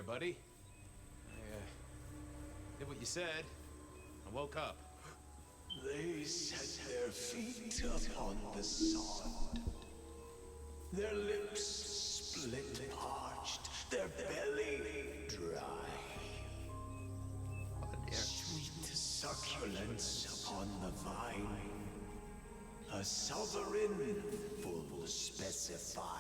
there, buddy. I did what you said. I woke up. They set their feet upon the sod. Their lips split parched, their belly dry. Sweet succulence upon the vine, a sovereign full specified.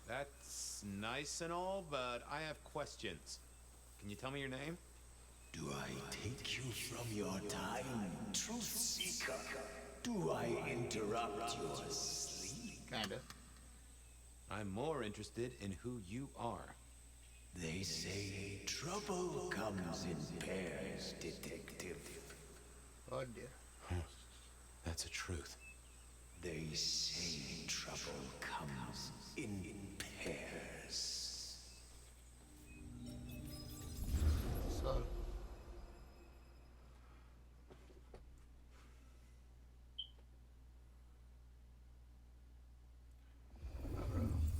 That's nice and all, but I have questions. Can you tell me your name? Do I take you from your time, truth seeker? Do I interrupt your sleep? Kinda. I'm more interested in who you are. They say trouble comes in pairs, detective. Oh dear. That's the truth. They say trouble comes in pairs. So.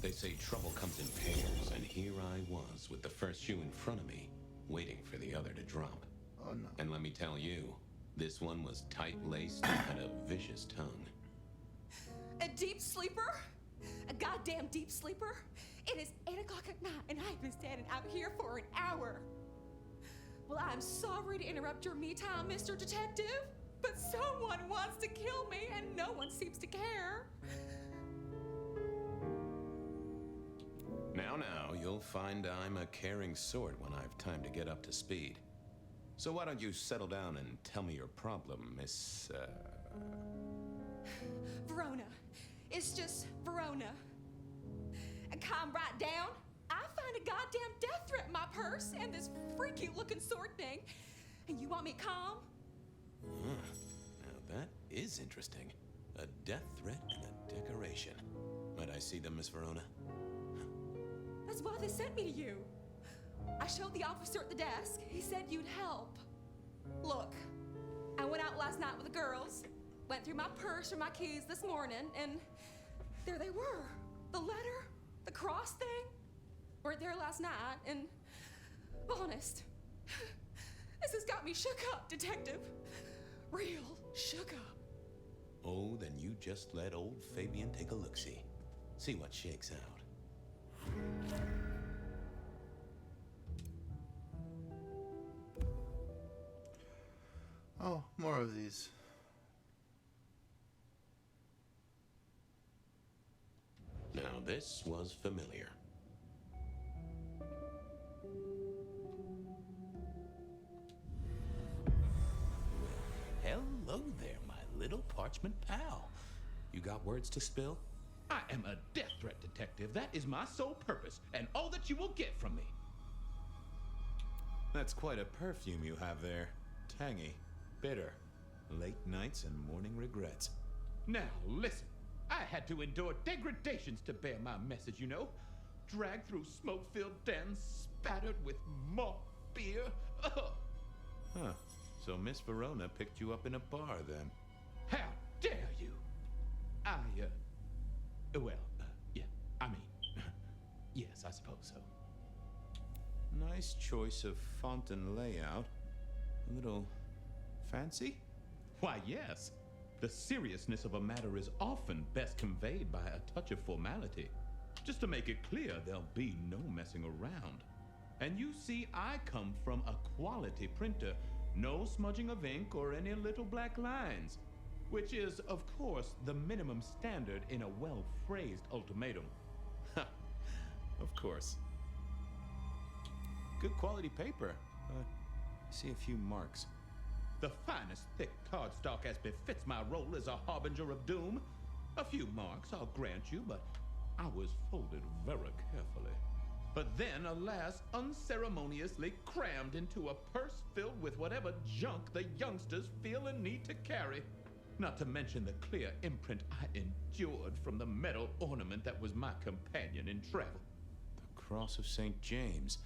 They say trouble comes in pairs, and here I was with the first shoe in front of me, waiting for the other to drop. Oh no. And let me tell you, this one was tight-laced and had a vicious tongue. A deep sleeper? A goddamn deep sleeper? It is 8 o'clock at night and I've been standing out here for an hour. Well, I'm sorry to interrupt your me time, Mr. Detective, but someone wants to kill me and no one seems to care. Now, you'll find I'm a caring sort when I've time to get up to speed. So why don't you settle down and tell me your problem, Miss, Verona. It's just Verona. And calm right down. I find a goddamn death threat in my purse and this freaky looking sword thing. And you want me calm? Now that is interesting. A death threat and a decoration. Might I see them, Miss Verona? That's why they sent me to you. I showed the officer at the desk. He said you'd help. Look, I went out last night with the girls, went through my purse for my keys this morning, and there they were. The letter, the cross thing, weren't there last night, and honest, this has got me shook up, Detective. Real shook up. Oh, then you just let old Fabian take a look-see. See what shakes out. Oh, more of these. Now this was familiar. Hello there, my little parchment pal. You got words to spill? I am a death threat detective. That is my sole purpose, and all that you will get from me. That's quite a perfume you have there. Tangy, bitter, late nights and morning regrets. Now, listen. I had to endure degradations to bear my message, you know. Dragged through smoke-filled dens, spattered with malt beer. Ugh. Huh. So Miss Verona picked you up in a bar then? How dare you? Yeah, I mean, yes, I suppose so. Nice choice of font and layout. A little fancy? Why, yes. The seriousness of a matter is often best conveyed by a touch of formality. Just to make it clear, there'll be no messing around. And you see, I come from a quality printer. No smudging of ink or any little black lines. Which is, of course, the minimum standard in a well-phrased ultimatum. Ha! Of course. Good quality paper. I see a few marks. The finest thick cardstock as befits my role as a harbinger of doom. A few marks, I'll grant you, but I was folded very carefully. But then, alas, unceremoniously crammed into a purse filled with whatever junk the youngsters feel a need to carry. Not to mention the clear imprint I endured from the metal ornament that was my companion in travel. The Cross of St. James.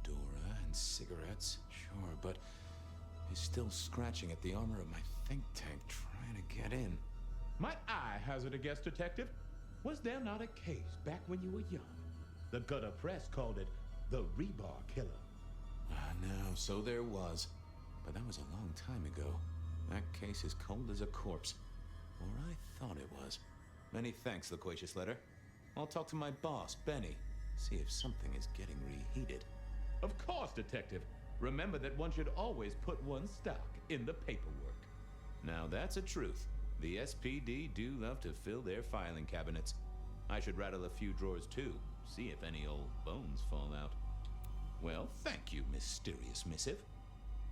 Pandora and cigarettes, sure, but he's still scratching at the armor of my think tank trying to get in. Might I hazard a guess, Detective? Was there not a case back when you were young The gutter press called it the Rebar Killer. No, so there was. But that was a long time ago. That case is cold as a corpse. Or I thought it was. Many thanks, Loquacious Letter. I'll talk to my boss, Benny. See if something is getting reheated. Of course, Detective. Remember that one should always put one's stock in the paperwork. Now that's a truth. The SPD do love to fill their filing cabinets. I should rattle a few drawers too, see if any old bones fall out. Well, thank you, mysterious missive.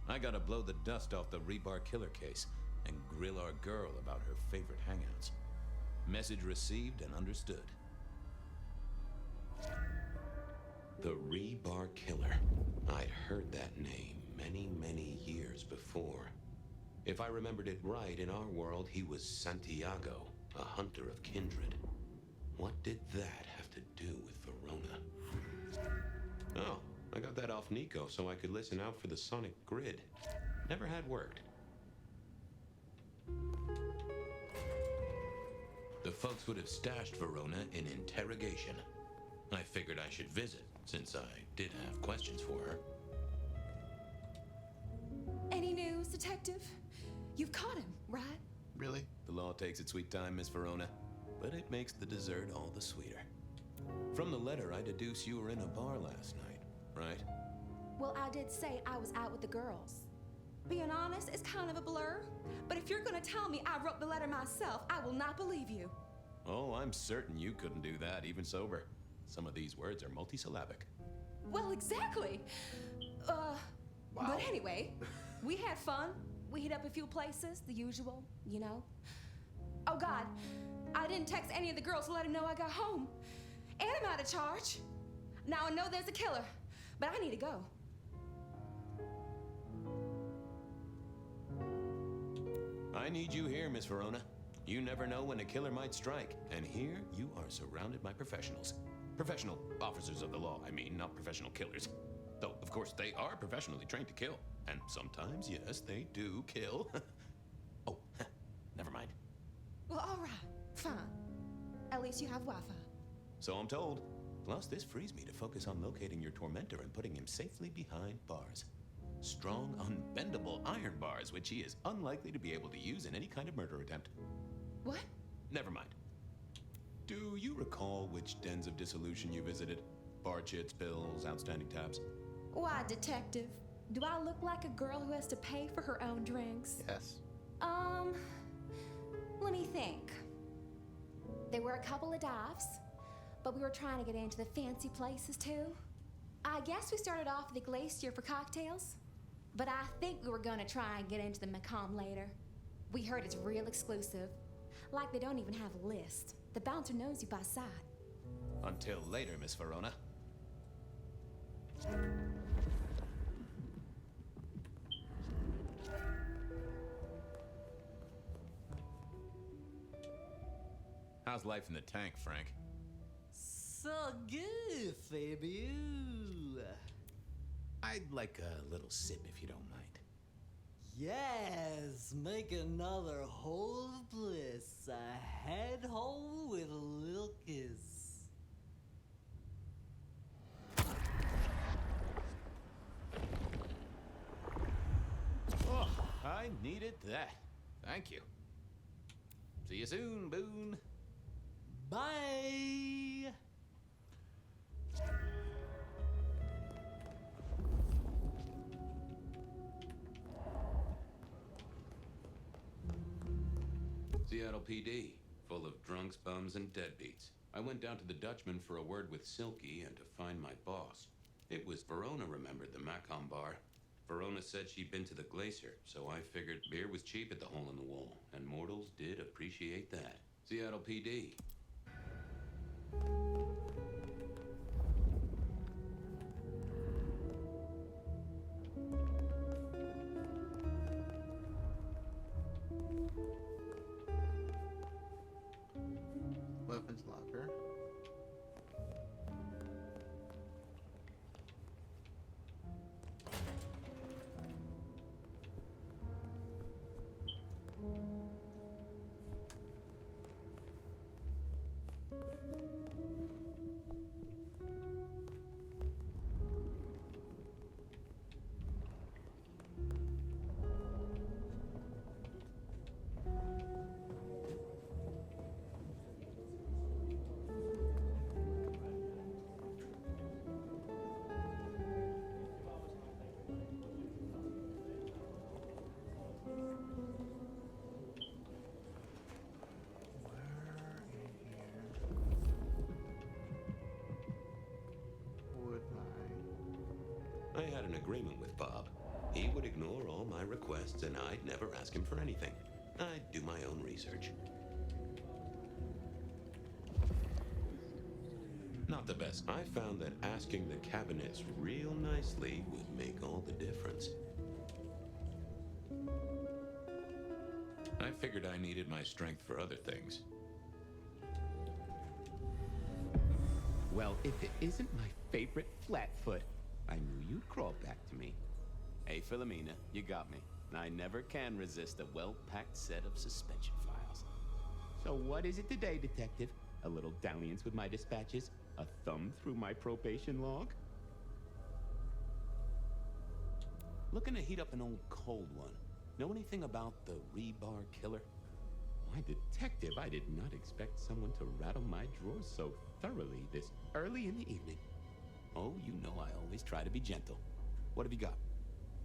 I gotta blow the dust off the Rebar Killer case and grill our girl about her favorite hangouts. Message received and understood. The Rebar Killer. I'd heard that name many, many years before. If I remembered it right, in our world, he was Santiago, a hunter of kindred. What did that have to do with Verona? Oh, I got that off Nico so I could listen out for the sonic grid. Never had worked. The folks would have stashed Verona in interrogation. I figured I should visit, since I did have questions for her. Any news, Detective? You've caught him, right? Really? The law takes its sweet time, Miss Verona, but it makes the dessert all the sweeter. From the letter, I deduce you were in a bar last night, right? Well, I did say I was out with the girls. Being honest, it's kind of a blur. But if you're gonna tell me I wrote the letter myself, I will not believe you. Oh, I'm certain you couldn't do that, even sober. Some of these words are multisyllabic. Well, exactly. But anyway, we had fun. We hit up a few places, the usual, you know. Oh God, I didn't text any of the girls to let them know I got home. And I'm out of charge. Now I know there's a killer, but I need to go. I need you here, Miss Verona. You never know when a killer might strike, and here you are surrounded by professionals. Professional officers of the law, I mean, not professional killers. Though, of course, they are professionally trained to kill. And sometimes, yes, they do kill. Oh, never mind. Well, all right, fine. At least you have Wi-Fi. So I'm told. Plus, this frees me to focus on locating your tormentor and putting him safely behind bars. Strong, unbendable iron bars, which he is unlikely to be able to use in any kind of murder attempt. What? Never mind. Do you recall which dens of dissolution you visited? Bar chits, bills, outstanding tabs? Why, Detective? Do I look like a girl who has to pay for her own drinks? Yes. Let me think. There were a couple of dives, but we were trying to get into the fancy places too. I guess we started off at the Glacier for cocktails, but I think we were gonna try and get into the Macomb later. We heard it's real exclusive. Like they don't even have a list. The bouncer knows you by sight. Until later, Miss Verona. How's life in the tank, Frank? So good, Fabio. I'd like a little sip if you don't mind. Yes, make another hole of bliss. A head hole with a little kiss. Oh, I needed that. Thank you. See you soon, Boone. Bye. Seattle PD, full of drunks, bums, and deadbeats. I went down to the Dutchman for a word with Silky and to find my boss. It was Verona remembered the Macomb bar. Verona said she'd been to the Glacier, so I figured beer was cheap at the hole in the wall, and mortals did appreciate that. Seattle PD. Weapons locker. had an agreement with Bob. He would ignore all my requests, and I'd never ask him for anything. I'd do my own research. Not the best. I found that asking the cabinets real nicely would make all the difference. I figured I needed my strength for other things. Well, if it isn't my favorite Flatfoot, I knew you'd crawl back to me. Hey, Philomena, you got me. I never can resist a well-packed set of suspension files. So what is it today, Detective? A little dalliance with my dispatches? A thumb through my probation log? Looking to heat up an old cold one. Know anything about the rebar killer? Why, Detective, I did not expect someone to rattle my drawers so thoroughly this early in the evening. Oh, you know I always try to be gentle. What have you got?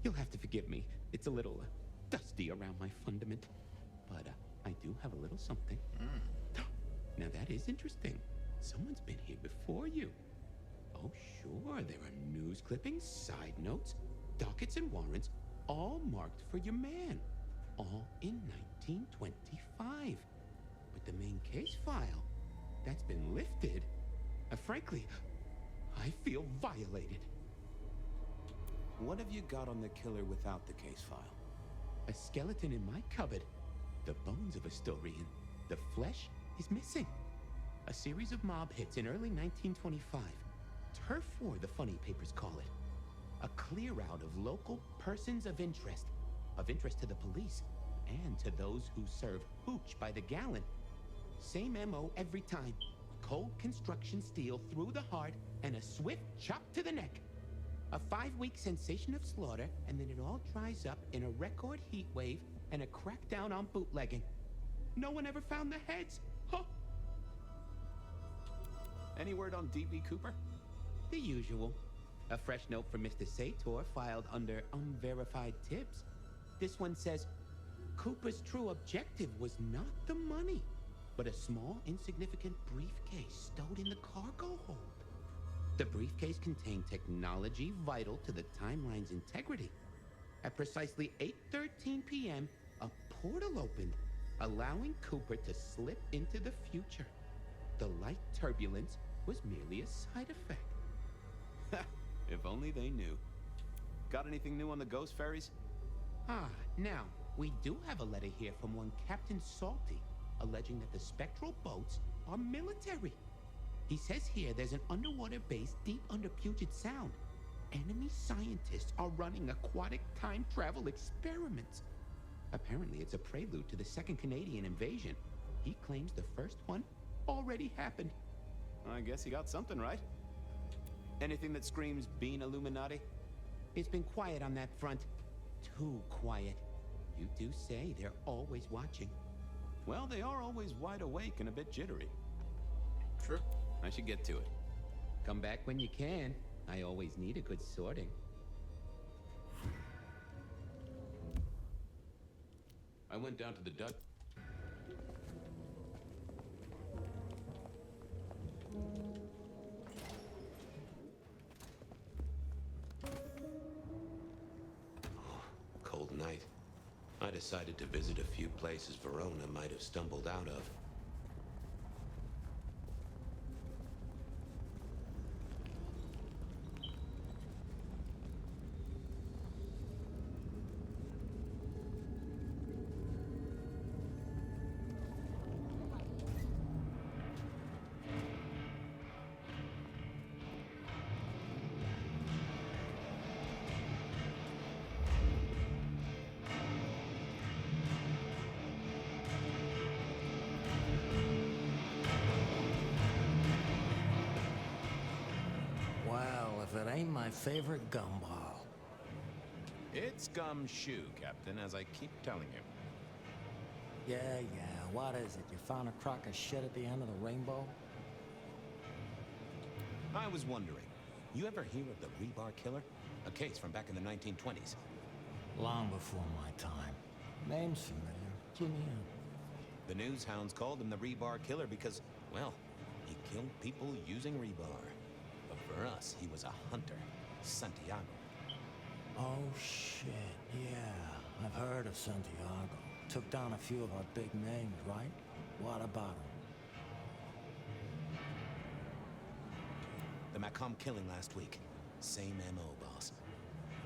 You'll have to forgive me. It's a little dusty around my fundament. But I do have a little something. Now that is interesting. Someone's been here before you. Oh, sure, there are news clippings, side notes, dockets and warrants, all marked for your man. All in 1925. But the main case file, that's been lifted. Frankly, I feel violated. What have you got on the killer without the case file? A skeleton in my cupboard. The bones of a story, and the flesh is missing. A series of mob hits in early 1925. Turf war, the funny papers call it. A clear out of local persons of interest to the police, and to those who serve hooch by the gallon. Same MO every time. Cold construction steel through the heart, and a swift chop to the neck. A 5-week sensation of slaughter, and then it all dries up in a record heat wave and a crackdown on bootlegging. No one ever found the heads. Huh? Any word on D.B. Cooper? The usual. A fresh note from Mr. Sator filed under unverified tips. This one says, Cooper's true objective was not the money, but a small, insignificant briefcase stowed in the cargo hold. The briefcase contained technology vital to the timeline's integrity. At precisely 8:13 p.m., a portal opened, allowing Cooper to slip into the future. The light turbulence was merely a side effect. If only they knew. Got anything new on the ghost ferries? Now, we do have a letter here from one Captain Salty, alleging that the spectral boats are military. He says here there's an underwater base deep under Puget Sound. Enemy scientists are running aquatic time travel experiments. Apparently, it's a prelude to the Second Canadian invasion. He claims the first one already happened. I guess he got something right. Anything that screams Bean Illuminati? It's been quiet on that front. Too quiet. You do say they're always watching. Well, they are always wide awake and a bit jittery. True. I should get to it. Come back when you can. I always need a good sorting. I went down to the Dutch. Cold night. I decided to visit a few places Verona might have stumbled out of. Well, if it ain't my favorite gumball. It's gumshoe, Captain, as I keep telling you. Yeah, what is it? You found a crock of shit at the end of the rainbow? I was wondering, you ever hear of the rebar killer? A case from back in the 1920s. Long before my time. Name's familiar. Clue me in. The news hounds called him the rebar killer because, well, he killed people using rebar. But for us, he was a hunter, Santiago. Oh, shit, yeah. I've heard of Santiago. Took down a few of our big names, right? What about him? The Macomb killing last week. Same MO, boss.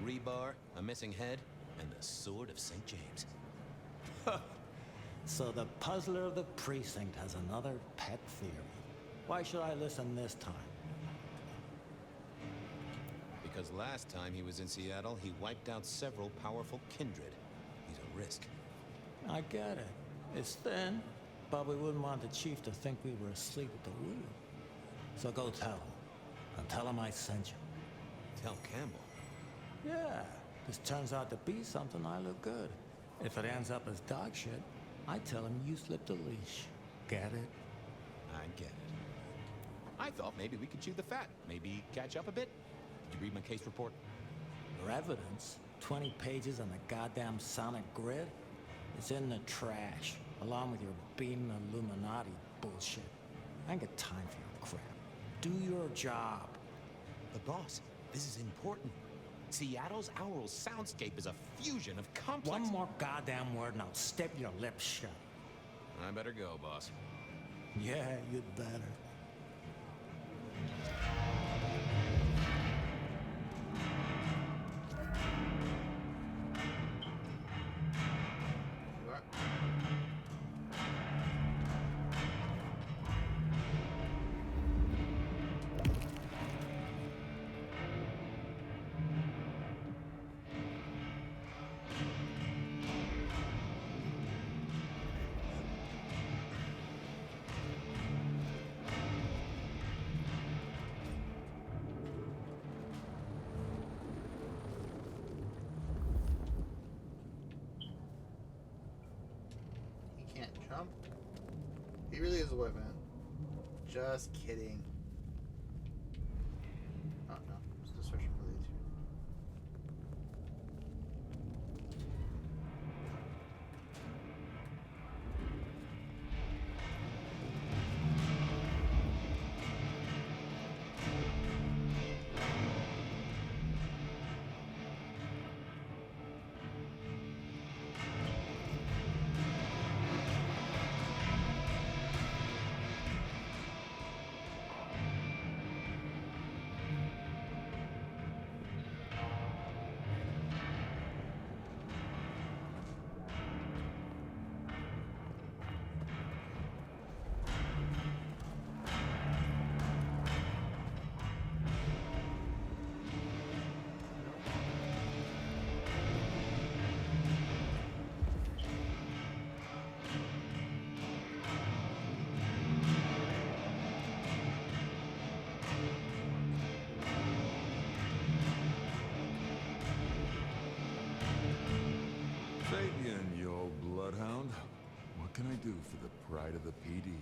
Rebar, a missing head, and the Sword of St. James. So the puzzler of the precinct has another pet theory. Why should I listen this time? Because last time he was in Seattle, he wiped out several powerful kindred. He's a risk. I get it. It's thin, but we wouldn't want the chief to think we were asleep at the wheel. So go tell him. And tell him I sent you. Tell Campbell. Yeah, this turns out to be something, I look good. If it ends up as dog shit, I tell him you slipped a leash. Get it? I get it. I thought maybe we could chew the fat. Maybe catch up a bit. Did you read my case report? Your evidence? 20 pages on the goddamn sonic grid? It's in the trash, along with your beam Illuminati bullshit. I ain't got time for your crap. Do your job. But boss, this is important. Seattle's aural soundscape is a fusion of complex... One more goddamn word and I'll step your lips shut. I better go, boss. Yeah, you'd better. What? He can't jump? He really is a whip, man. Just kidding. Oh no, just a search for the two. Fabian, you old bloodhound. What can I do for the pride of the PD?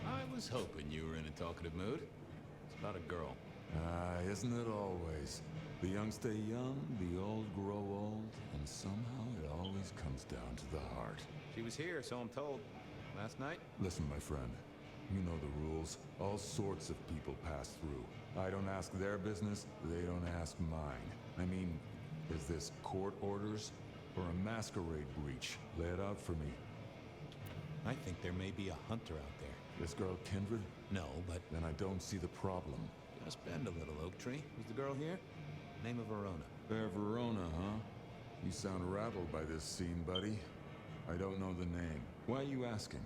I was hoping you were in a talkative mood. It's about a girl. Isn't it always? The young stay young, the old grow old, and somehow it always comes down to the heart. She was here, so I'm told. Last night? Listen, my friend. You know the rules. All sorts of people pass through. I don't ask their business, they don't ask mine. I mean, is this court orders or a masquerade breach? Lay it out for me. I think there may be a hunter out there. This girl Kindred? No, but... Then I don't see the problem. Just bend a little, Oak Tree. Was the girl here? Name of Verona. Fair Verona, huh? You sound rattled by this scene, buddy. I don't know the name. Why are you asking?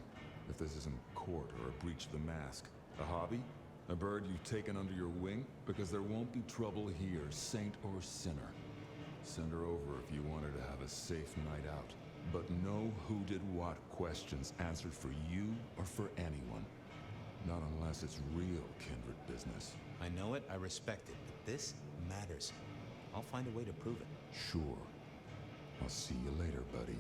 If this isn't court or a breach of the mask. A hobby? A bird you've taken under your wing? Because there won't be trouble here, saint or sinner. Send her over if you want her to have a safe night out. But no who did what questions answered for you or for anyone. Not unless it's real kindred business. I know it, I respect it, but this matters. I'll find a way to prove it. Sure. I'll see you later, buddy.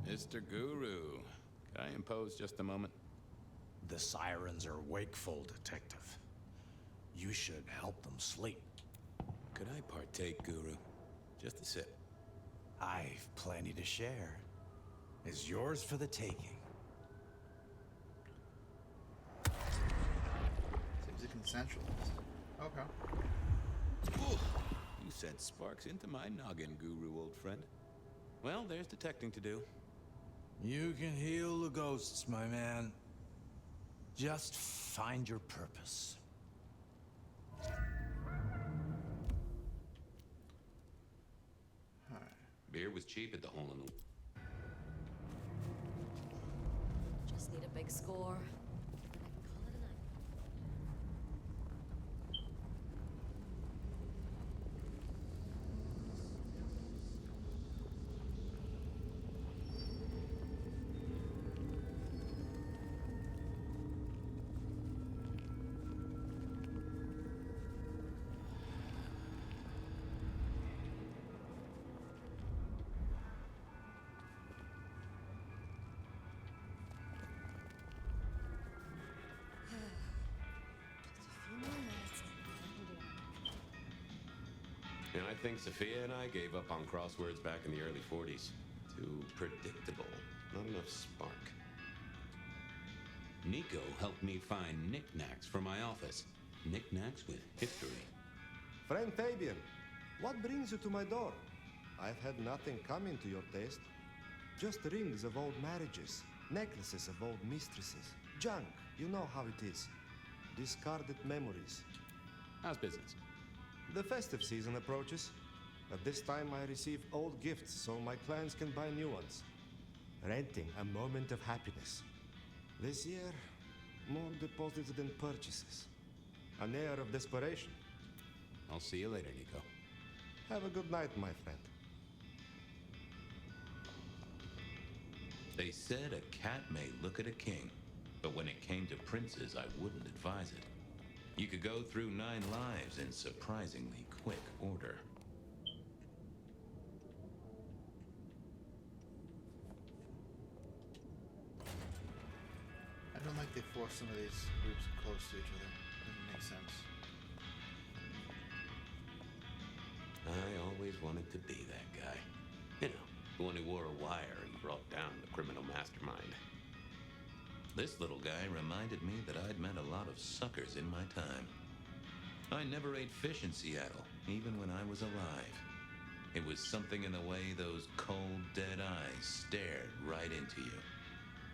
Mr. Guru, could I impose just a moment? The sirens are wakeful, Detective. You should help them sleep. Could I partake, Guru? Just a sip. I've plenty to share. Is yours for the taking. Seems a consensual. Okay. You sent sparks into my noggin, Guru, old friend. Well, there's detecting to do. You can heal the ghosts, my man. Just find your purpose. Beer was cheap at the Hole in the... Just need a big score. And I think Sophia and I gave up on crosswords back in the early 40s. Too predictable. Not enough spark. Nico helped me find knickknacks for my office. Knickknacks with history. Friend Fabian, what brings you to my door? I've had nothing coming to your taste. Just rings of old marriages, necklaces of old mistresses, junk, you know how it is. Discarded memories. How's business? The festive season approaches. At this time I receive old gifts so my clients can buy new ones. Renting a moment of happiness. This year, more deposits than purchases. An air of desperation. I'll see you later, Nico. Have a good night, my friend. They said a cat may look at a king, but when it came to princes, I wouldn't advise it. You could go through 9 lives in surprisingly quick order. I don't like they force some of these groups close to each other. Doesn't make sense. I always wanted to be that guy. You know, the one who wore a wire and brought down the criminal mastermind. This little guy reminded me that I'd met a lot of suckers in my time. I never ate fish in Seattle, even when I was alive. It was something in the way those cold, dead eyes stared right into you.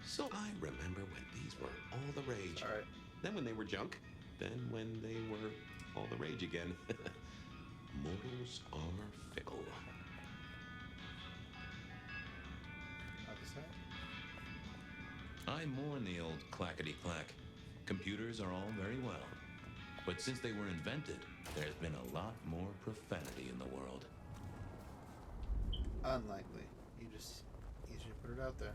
So I remember when these were all the rage. All right. Then when they were junk. Then when they were all the rage again. Mortals are fickle. Other side? I mourn the old clackety-clack. Computers are all very well. But since they were invented, there's been a lot more profanity in the world. Unlikely. You just easier put it out there.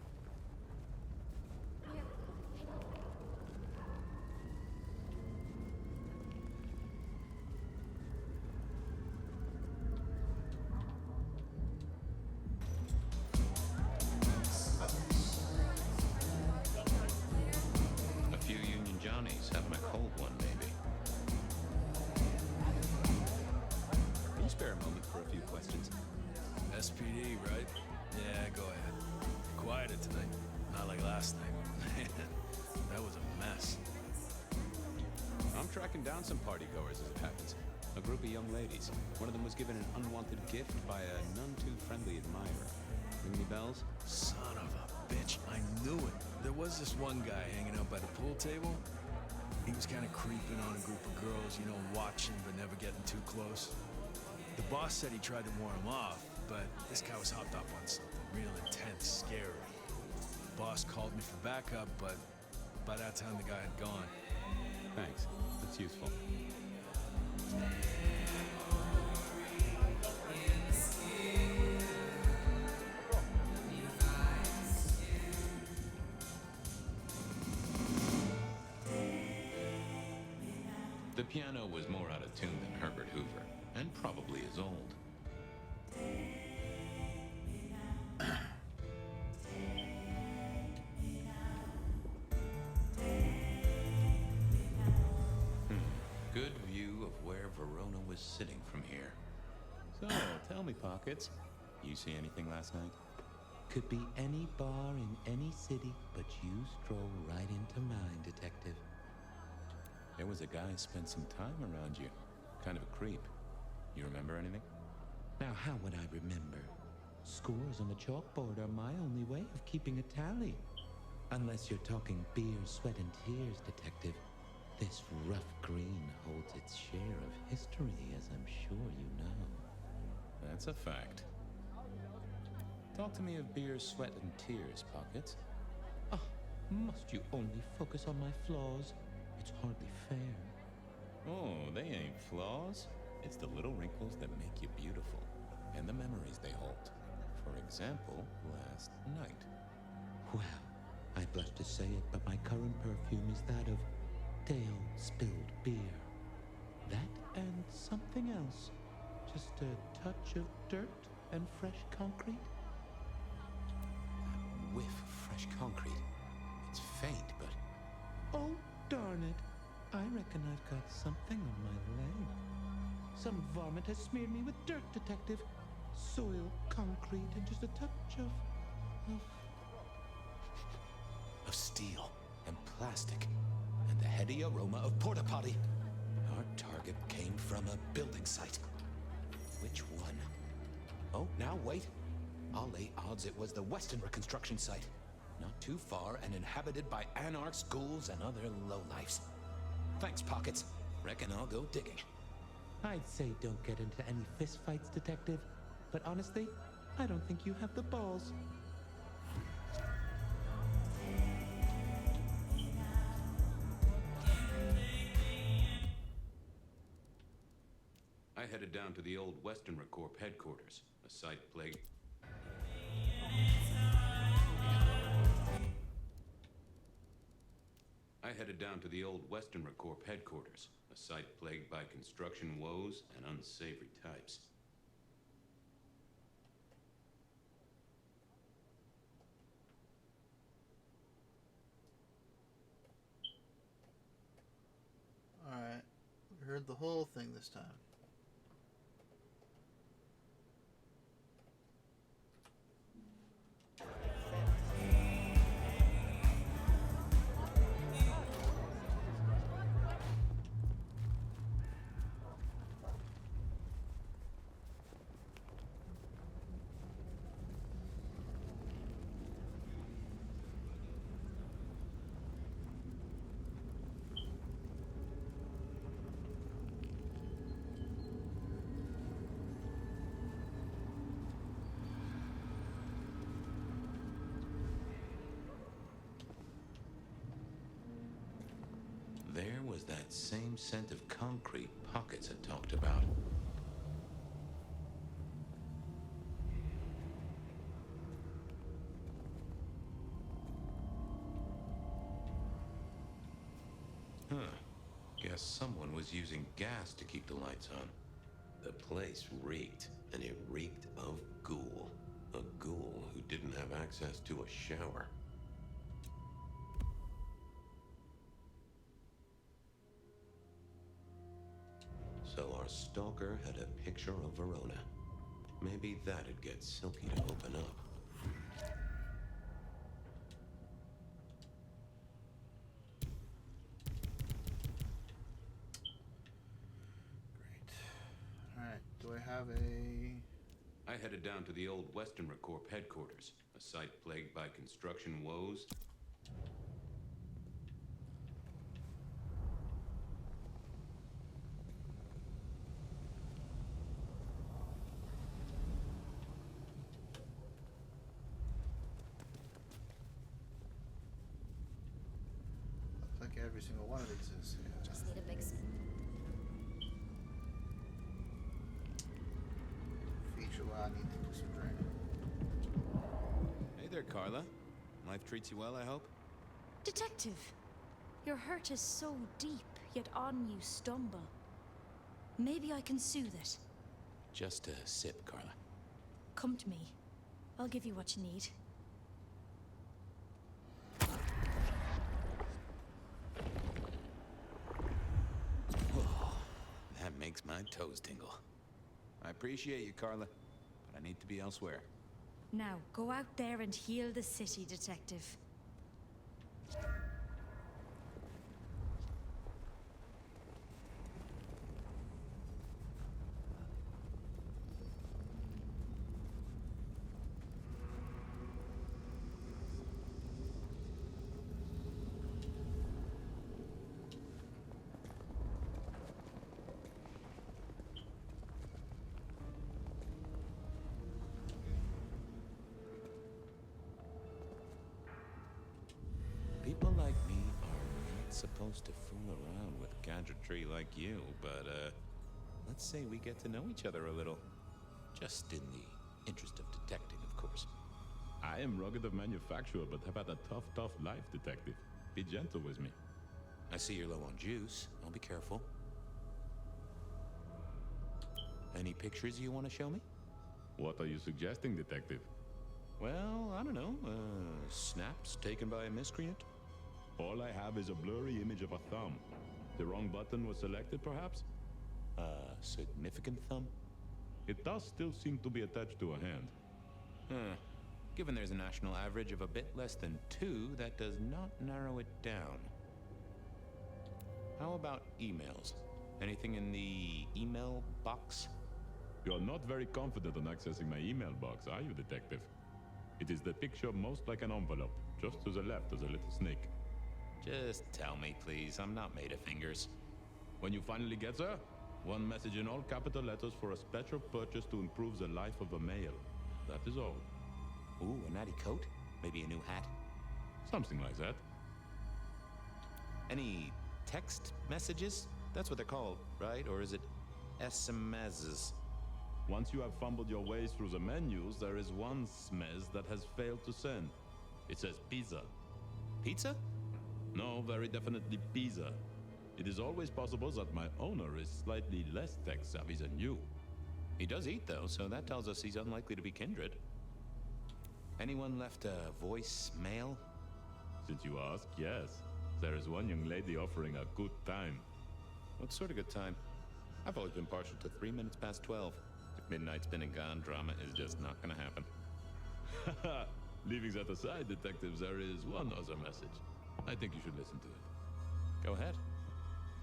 A few Union Johnnies having a cold one, maybe. Can you spare a moment for a few questions? SPD, right? Yeah, go ahead. Quieter tonight. Not like last night. That was a mess. I'm tracking down some partygoers as it happens. A group of young ladies. One of them was given an unwanted gift by a none too friendly admirer. Ring any bells? Son of a bitch. I knew it. There was this one guy hanging out by the pool table. He was kind of creeping on a group of girls, you know, watching but never getting too close. The boss said he tried to warn him off, but this guy was hopped up on something real intense, scary. The boss called me for backup, but by that time the guy had gone. Thanks. That's useful. The piano was more out of tune than Herbert Hoover, and probably as old. was sitting from here. So, tell me, Pockets, you see anything last night? Could be any bar in any city, but you stroll right into mine, Detective. There was a guy spent some time around you. Kind of a creep. You remember anything? Now, how would I remember? Scores on the chalkboard are my only way of keeping a tally. Unless you're talking beer, sweat, and tears, Detective. This rough green holds its share of history, as I'm sure you know. That's a fact. Talk to me of beer, sweat, and tears, Pockets. Ah, must you only focus on my flaws? It's hardly fair. Oh, they ain't flaws. It's the little wrinkles that make you beautiful, and the memories they hold. For example, last night. Well, I blush to say it, but my current perfume is that of stale, spilled beer. That and something else. Just a touch of dirt and fresh concrete. That whiff of fresh concrete. It's faint, but... Oh, darn it. I reckon I've got something on my leg. Some varmint has smeared me with dirt, Detective. Soil, concrete, and just a touch of steel and plastic and the heady aroma of porta potty. Our target came from a building site. Which one? Oh, now wait. I'll lay odds it was the Westenra construction site. Not too far and inhabited by anarchs, ghouls, and other lowlifes. Thanks, Pockets. Reckon I'll go digging. I'd say don't get into any fistfights, Detective. But honestly, I don't think you have the balls. I headed down to the old Westenra Corp headquarters, a site plagued... I headed down to the old Westenra Corp headquarters, a site plagued by construction woes and unsavory types. Alright, we heard the whole thing this time. There was that same scent of concrete Pockets had talked about. Huh. Guess someone was using gas to keep the lights on. The place reeked, and it reeked of ghoul. A ghoul who didn't have access to a shower. So our stalker had a picture of Verona. Maybe that'd get Silky to open up. Alright, do I have a... I headed down to the old Westenra Corp headquarters, a site plagued by construction woes. Looks like every single one of these is... Just need a big... feature where I need to do some training. Hey there, Carla. Life treats you well, I hope? Detective, your hurt is so deep, yet on you stumble. Maybe I can soothe it. Just a sip, Carla. Come to me. I'll give you what you need. That makes my my toes tingle. I appreciate you, Carla, but I need to be elsewhere. Now, go out there and heal the city, Detective. People like me are not supposed to fool around with gadgetry like you, but, let's say we get to know each other a little. Just in the interest of detecting, of course. I am rugged of manufacture, but have had a tough life, Detective. Be gentle with me. I see you're low on juice. I'll be careful. Any pictures you want to show me? What are you suggesting, Detective? Well, I don't know. Snaps taken by a miscreant? All I have is a blurry image of a thumb. The wrong button was selected, perhaps? A significant thumb? It does still seem to be attached to a hand. Huh. Given there's a national average of a bit less than 2, that does not narrow it down. How about emails? Anything in the email box? You're not very confident on accessing my email box, are you, Detective? It is the picture most like an envelope. Just to the left is a little snake. Just tell me, please. I'm not made of fingers. When you finally get there, one message in all capital letters for a special purchase to improve the life of a male. That is all. Ooh, a natty coat? Maybe a new hat? Something like that. Any text messages? That's what they're called, right? Or is it SMSs? Once you have fumbled your way through the menus, there is one smez that has failed to send. It says pizza. Pizza? No, very definitely pizza. It is always possible that my owner is slightly less tech-savvy than you. He does eat, though, so that tells us he's unlikely to be kindred. Anyone left a voicemail? Since you ask, yes. There is one young lady offering a good time. What sort of good time? I've always been partial to 3 minutes past 12. If midnight's been and gone, drama is just not gonna happen. Haha, leaving that aside, detectives, there is one other message. I think you should listen to it. Go ahead.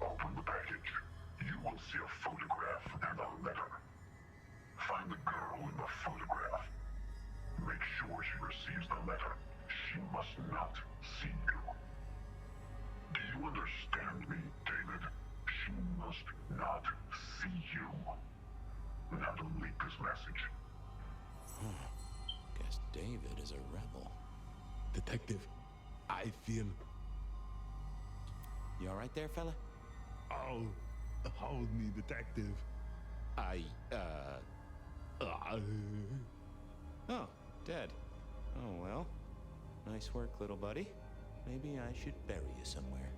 Open the package. You will see a photograph and a letter. Find the girl in the photograph. Make sure she receives the letter. She must not see you. Do you understand me, David? She must not see you. Now delete this message. Guess David is a rebel. Detective, I feel... You all right there, fella? Oh, hold me, detective. Oh, dead. Oh, well. Nice work, little buddy. Maybe I should bury you somewhere.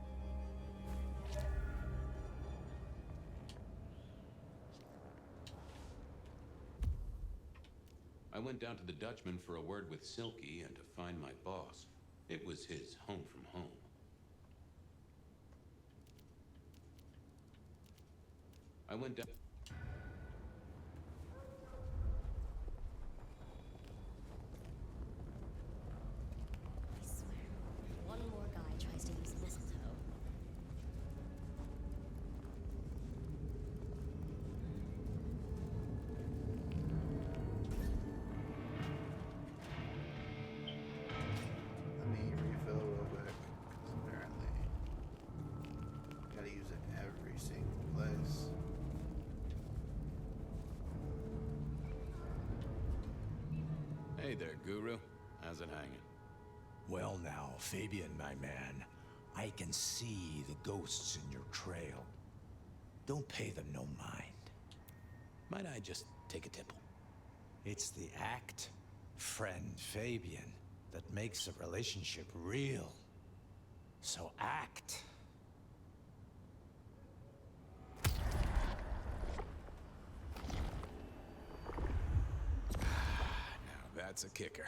I went down to the Dutchman for a word with Silky and to find my boss. It was his home from home. I went down... I swear, one more guy tries to use mistletoe. Let me refill real quick, because apparently gotta use it every single place. Hey there, Guru. How's it hanging? Well now, Fabian, my man, I can see the ghosts in your trail. Don't pay them no mind. Might I just take a tipple? It's the act, friend Fabian, that makes a relationship real. So act. Now that's a kicker.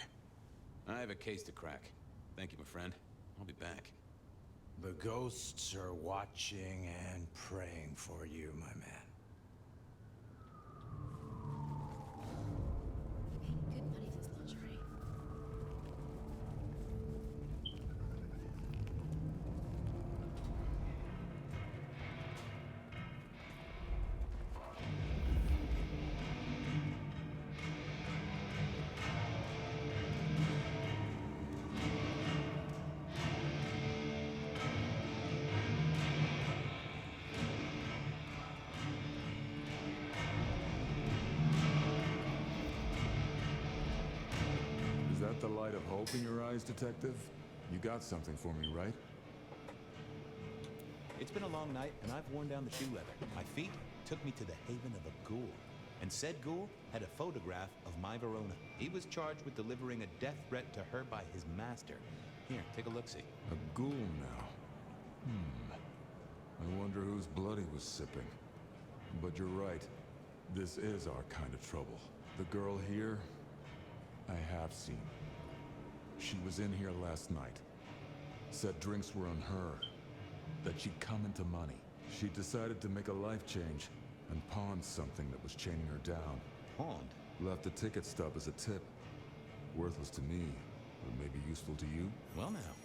I have a case to crack. Thank you, my friend. I'll be back. The ghosts are watching and praying for you, my man. that the light of hope in your eyes, Detective? You got something for me, right? It's been a long night, and I've worn down the shoe leather. My feet took me to the haven of a ghoul. And said ghoul had a photograph of my Verona. He was charged with delivering a death threat to her by his master. Here, take a look-see. A ghoul now. I wonder whose blood he was sipping. But you're right. This is our kind of trouble. The girl here, I have seen. She was in here last night. Said drinks were on her. That she'd come into money. She decided to make a life change and pawned something that was chaining her down. Pawned? Left a ticket stub as a tip. Worthless to me, but maybe useful to you? Well now,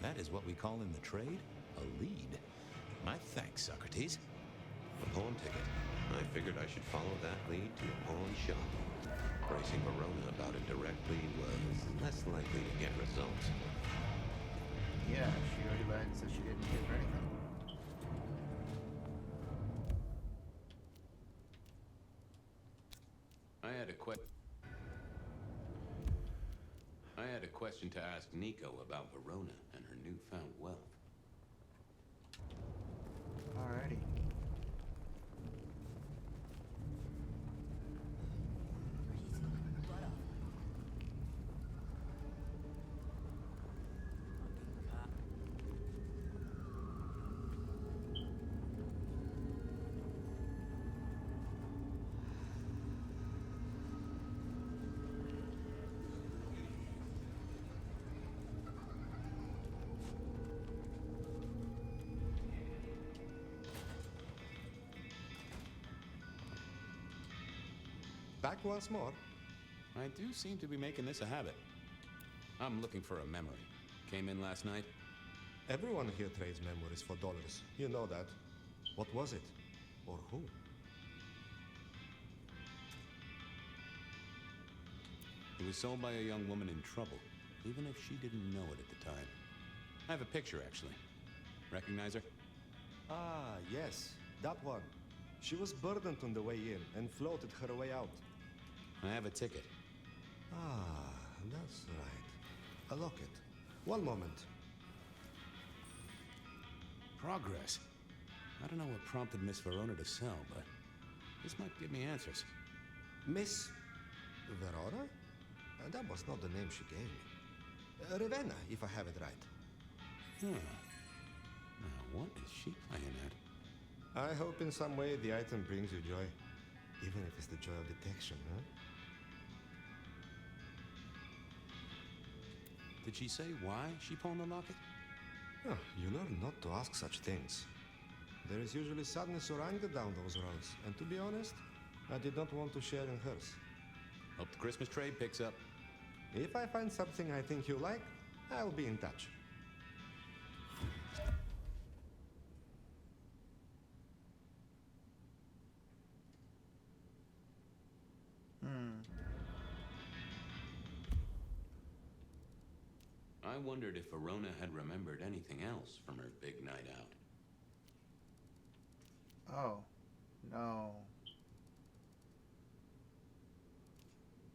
that is what we call in the trade a lead. My thanks, Socrates. A pawn ticket. I figured I should follow that lead to a pawn shop. Bracing Verona about it directly was less likely to get results. Yeah, she already lied and said she didn't give her anything. I had a question to ask Nico about Verona and her newfound wealth. Alrighty. Back once more. I do seem to be making this a habit. I'm looking for a memory. Came in last night. Everyone here trades memories for dollars. You know that. What was it? Or who? It was sold by a young woman in trouble, even if she didn't know it at the time. I have a picture, actually. Recognize her? Ah, yes. That one. She was burdened on the way in and floated her way out. I have a ticket. Ah, that's right. A locket. One moment. Progress. I don't know what prompted Miss Verona to sell, but this might give me answers. Miss Verona? That was not the name she gave me. Ravenna, if I have it right. Huh. Now, what is she playing at? I hope in some way the item brings you joy. Even if it's the joy of detection, huh? Did she say why she pawned the locket? Oh, you learn not to ask such things. There is usually sadness or anger down those roads, and to be honest, I did not want to share in hers. Hope the Christmas trade picks up. If I find something I think you like, I'll be in touch. I wondered if Verona had remembered anything else from her big night out. Oh, no.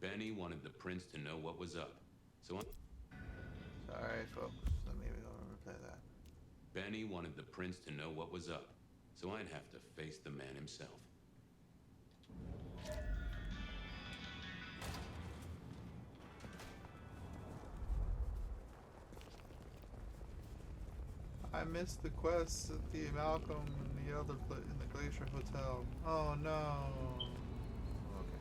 Benny wanted the prince to know what was up, so Sorry, folks. Let me replay that. Benny wanted the prince to know what was up, so I'd have to face the man himself. I missed the quests at the Malcolm and the other in the Glacier Hotel. Oh no. Okay.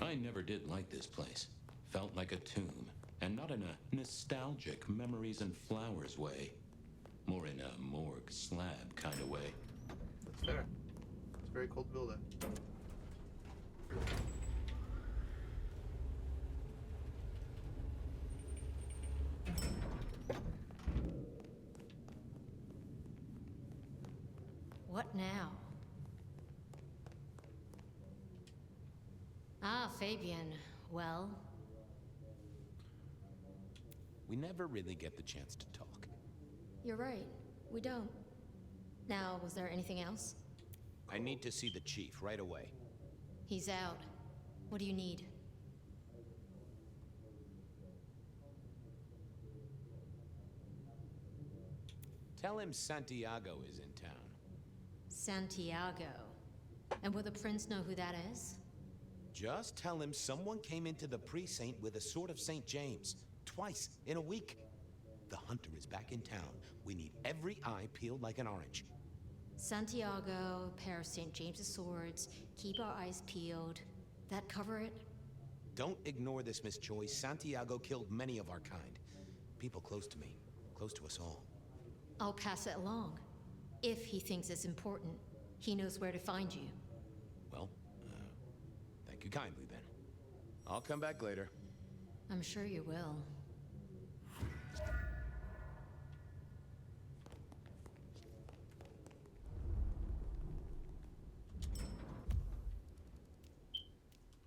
I never did like this place. Felt like a tomb, and not in a nostalgic memories and flowers way. More in a morgue slab kind of way. That's fair. It's a very cold building. What now? Ah, Fabian. Well? We never really get the chance to talk. You're right. We don't. Now, was there anything else? I need to see the chief right away. He's out. What do you need? Tell him Santiago is in town. Santiago. And will the prince know who that is? Just tell him someone came into the precinct with a sword of St. James. Twice in a week. The hunter is back in town. We need every eye peeled like an orange. Santiago, a pair of St. James's swords, keep our eyes peeled. That cover it? Don't ignore this, Miss Joyce. Santiago killed many of our kind. People close to me. Close to us all. I'll pass it along. If he thinks it's important, he knows where to find you. Well, thank you kindly then. I'll come back later. I'm sure you will.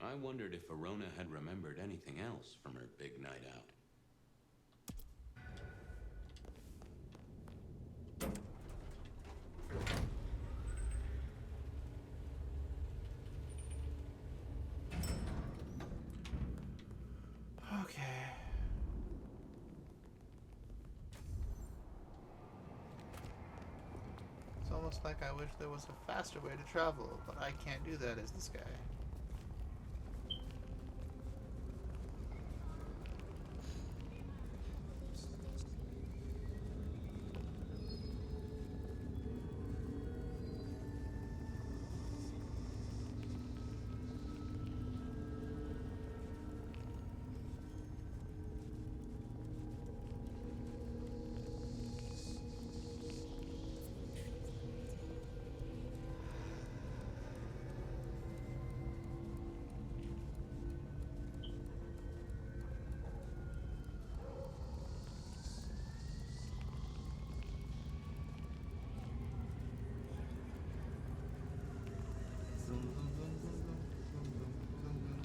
I wondered if Verona had remembered anything else from her big night out. Okay. It's almost like I wish there was a faster way to travel, but I can't do that as this guy.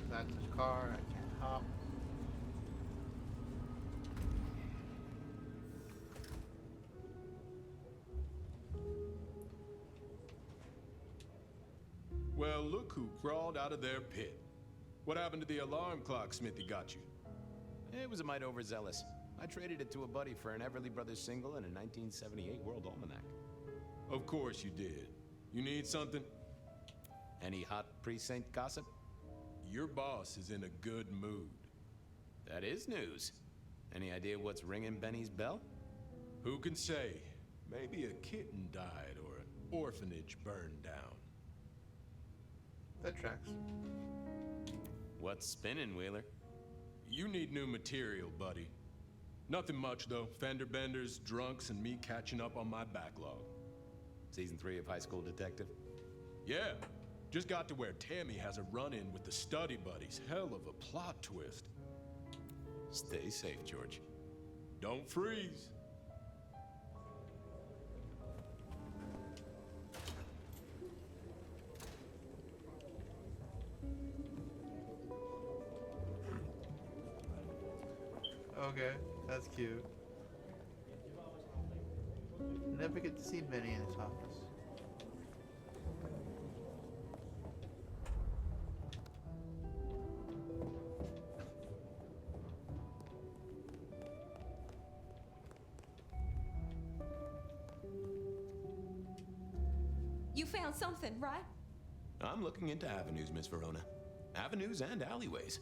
Back to the car, I can't hop. Well, look who crawled out of their pit. What happened to the alarm clock Smithy got you? It was a mite overzealous. I traded it to a buddy for an Everly Brothers single and a 1978 World Almanac. Of course you did. You need something? Any hot precinct gossip? Your boss is in a good mood. That is news. Any idea what's ringing Benny's bell? Who can say? Maybe a kitten died or an orphanage burned down. That tracks. What's spinning, Wheeler? You need new material, buddy. Nothing much, though. Fender benders, drunks, and me catching up on my backlog. Season 3 of High School Detective? Yeah. Just got to where Tammy has a run-in with the study buddies. Hell of a plot twist. Stay safe, George. Don't freeze. Okay, that's cute. Never get to see Benny in his office. You found something, right? I'm looking into avenues, Miss Verona. Avenues and alleyways.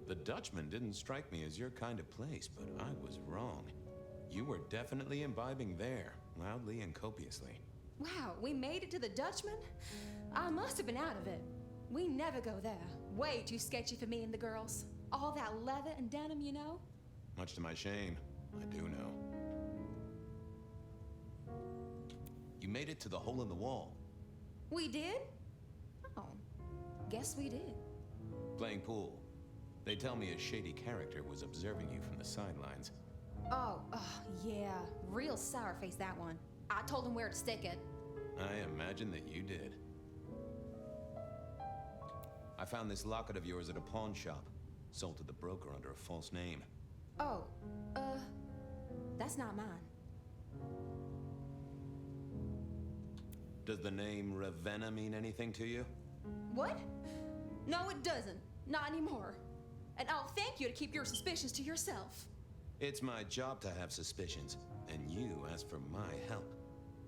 The Dutchman didn't strike me as your kind of place, but I was wrong. You were definitely imbibing there, loudly and copiously. Wow, we made it to the Dutchman? I must have been out of it. We never go there. Way too sketchy for me and the girls. All that leather and denim, you know? Much to my shame, I do know. You made it to the hole in the wall. We did? Oh, guess we did. Playing pool. They tell me a shady character was observing you from the sidelines. Oh, yeah. Real sour face, that one. I told him where to stick it. I imagine that you did. I found this locket of yours at a pawn shop. Sold to the broker under a false name. Oh, that's not mine. Does the name Ravenna mean anything to you? What? No, it doesn't. Not anymore. And I'll thank you to keep your suspicions to yourself. It's my job to have suspicions, and you asked for my help.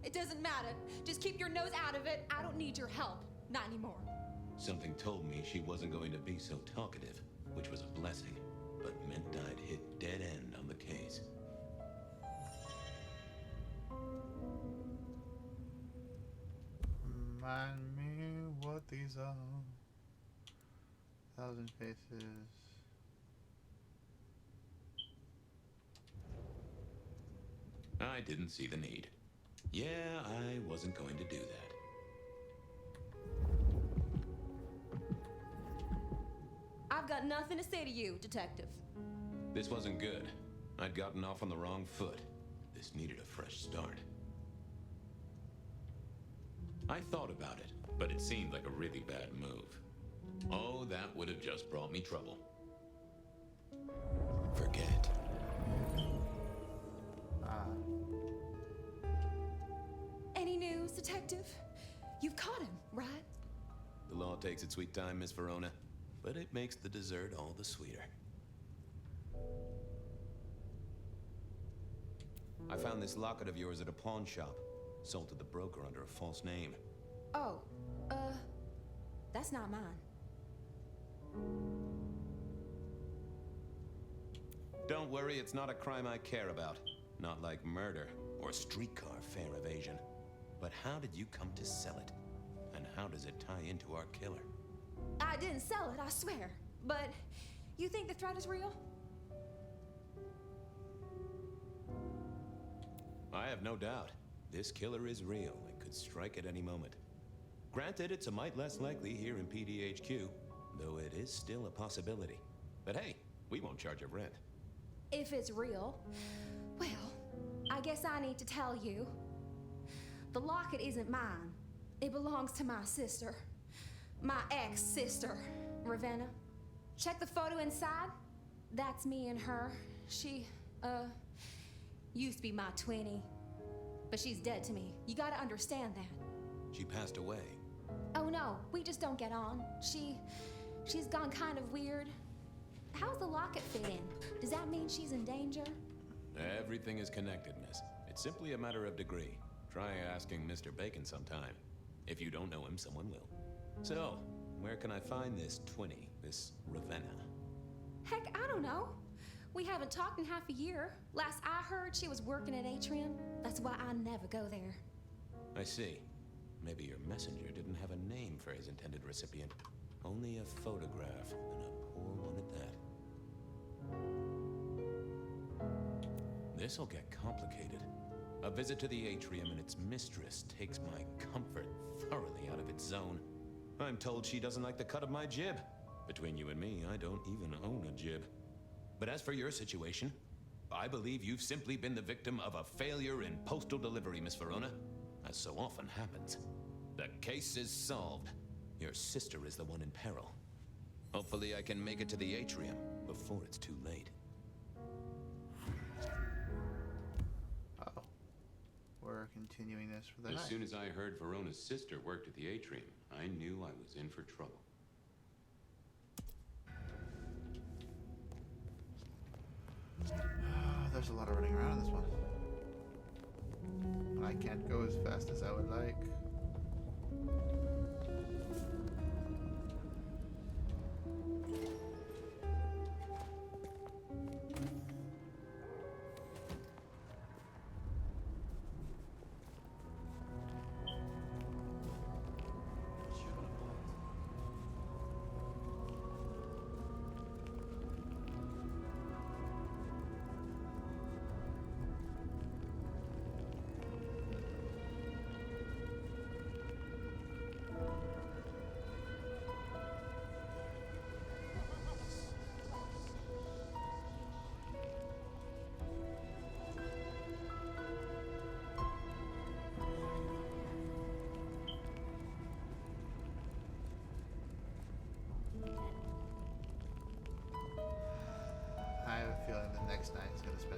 It doesn't matter. Just keep your nose out of it. I don't need your help. Not anymore. Something told me she wasn't going to be so talkative, which was a blessing, but meant I'd hit dead end on the case. Remind me what these are. 1,000 faces. I didn't see the need. Yeah, I wasn't going to do that. I've got nothing to say to you, Detective. This wasn't good. I'd gotten off on the wrong foot. This needed a fresh start. I thought about it, but it seemed like a really bad move. Oh, that would have just brought me trouble. Forget. Any news, Detective? You've caught him, right? The law takes its sweet time, Miss Verona, but it makes the dessert all the sweeter. I found this locket of yours at a pawn shop. Sold to the broker under a false name. Oh, that's not mine. Don't worry, it's not a crime I care about. Not like murder or streetcar fare evasion. But how did you come to sell it? And how does it tie into our killer? I didn't sell it, I swear. But you think the threat is real? I have no doubt. This killer is real and could strike at any moment. Granted, it's a mite less likely here in PDHQ, though it is still a possibility. But hey, we won't charge a rent. If it's real, well, I guess I need to tell you. The locket isn't mine. It belongs to my sister. My ex-sister, Ravenna. Check the photo inside. That's me and her. She, used to be my twinnie. But she's dead to me. You gotta understand that. She passed away. Oh no, we just don't get on. She's gone kind of weird. How's the locket fit in? Does that mean she's in danger? Everything is connected, miss. It's simply a matter of degree. Try asking Mr. Bacon sometime. If you don't know him, someone will. So, where can I find this twinnie, this Ravenna? Heck, I don't know. We haven't talked in half a year. Last I heard, she was working at Atrium. That's why I never go there. I see. Maybe your messenger didn't have a name for his intended recipient. Only a photograph, and a poor one at that. This'll get complicated. A visit to the Atrium and its mistress takes my comfort thoroughly out of its zone. I'm told she doesn't like the cut of my jib. Between you and me, I don't even own a jib. But as for your situation, I believe you've simply been the victim of a failure in postal delivery, Miss Verona. As so often happens. The case is solved. Your sister is the one in peril. Hopefully I can make it to the Atrium before it's too late. Uh-oh. We're continuing this for the As night. soon as I heard Verona's sister worked at the Atrium, I knew I was in for trouble. There's a lot of running around in this one. I can't go as fast as I would like.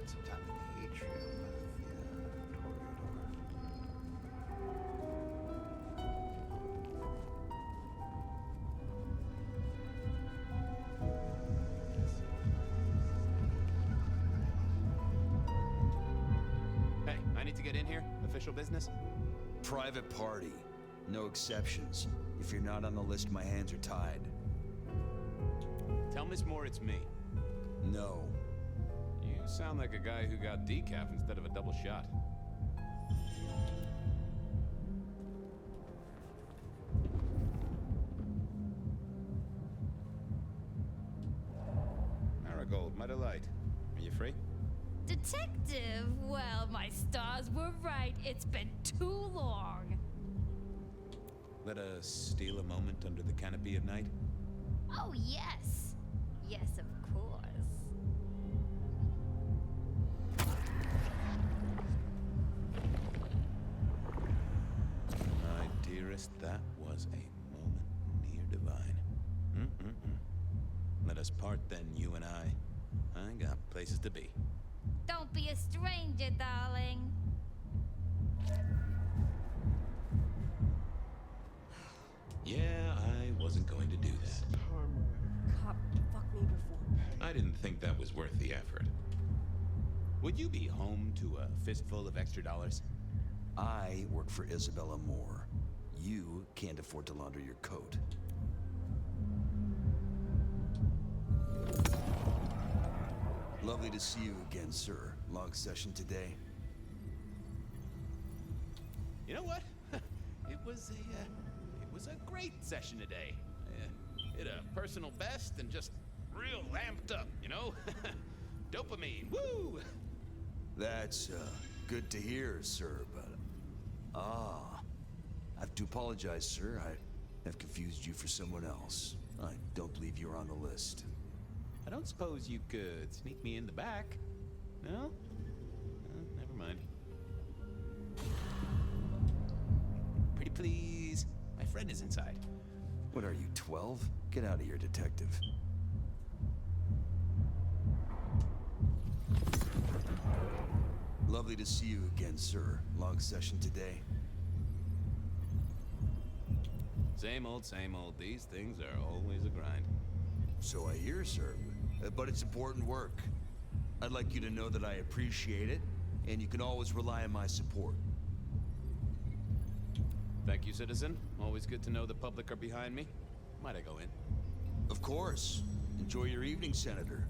spend some time in the atrium with the Toreador. Hey, I need to get in here. Official business? Private party. No exceptions. If you're not on the list, my hands are tied. Tell Miss Moore it's me. No. You sound like a guy who got decaf instead of a double shot. Marigold, my delight. Are you free? Detective, well, my stars were right. It's been too long. Let us steal a moment under the canopy of night? Oh, yes. Yes, of course. My dearest, that was a moment near divine. Let us part then, you and I. I got places to be. Don't be a stranger, darling. Yeah, I wasn't going to do that. Cop, fuck me before. I didn't think that was worth the effort. Would you be home to a fistful of extra dollars? I work for Isabella Moore. You can't afford to launder your coat. Lovely to see you again, sir. Long session today? You know what? It was a great session today. Hit a personal best and just real amped up, you know? Dopamine, woo! That's good to hear, sir, but... I have to apologize, sir. I have confused you for someone else. I don't believe you're on the list. I don't suppose you could sneak me in the back? No? Never mind. Pretty please. My friend is inside. What are you, 12? Get out of here, detective. Lovely to see you again, sir. Long session today? Same old, same old. These things are always a grind. So I hear, sir. But it's important work. I'd like you to know that I appreciate it, and you can always rely on my support. Thank you, citizen. Always good to know the public are behind me. Might I go in? Of course. Enjoy your evening, Senator.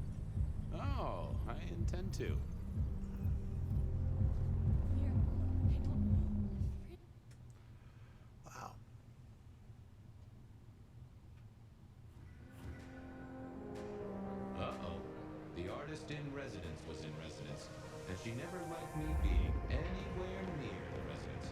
Oh, I intend to. Wow. Uh-oh. The artist in residence was in residence, and she never liked me being anywhere near the residence.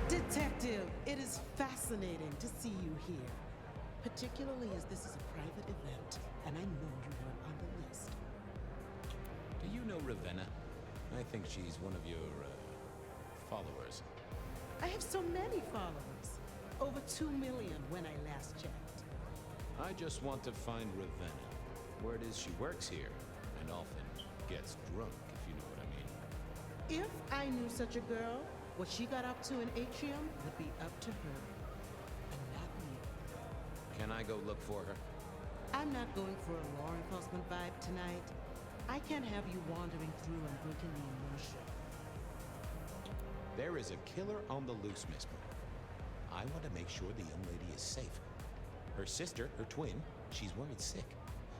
Detective, it is fascinating to see you here. Particularly as this is a private event, and I know you weren't on the list. Do you know Ravenna? I think she's one of your, followers. I have so many followers. Over 2 million when I last checked. I just want to find Ravenna. Word is she works here, and often gets drunk, if you know what I mean. If I knew such a girl, what she got up to in Atrium would be up to her, and not me. Can I go look for her? I'm not going for a law enforcement vibe tonight. I can't have you wandering through and breaking the inertia. There is a killer on the loose, Miss Moore. I want to make sure the young lady is safe. Her sister, her twin, she's worried sick.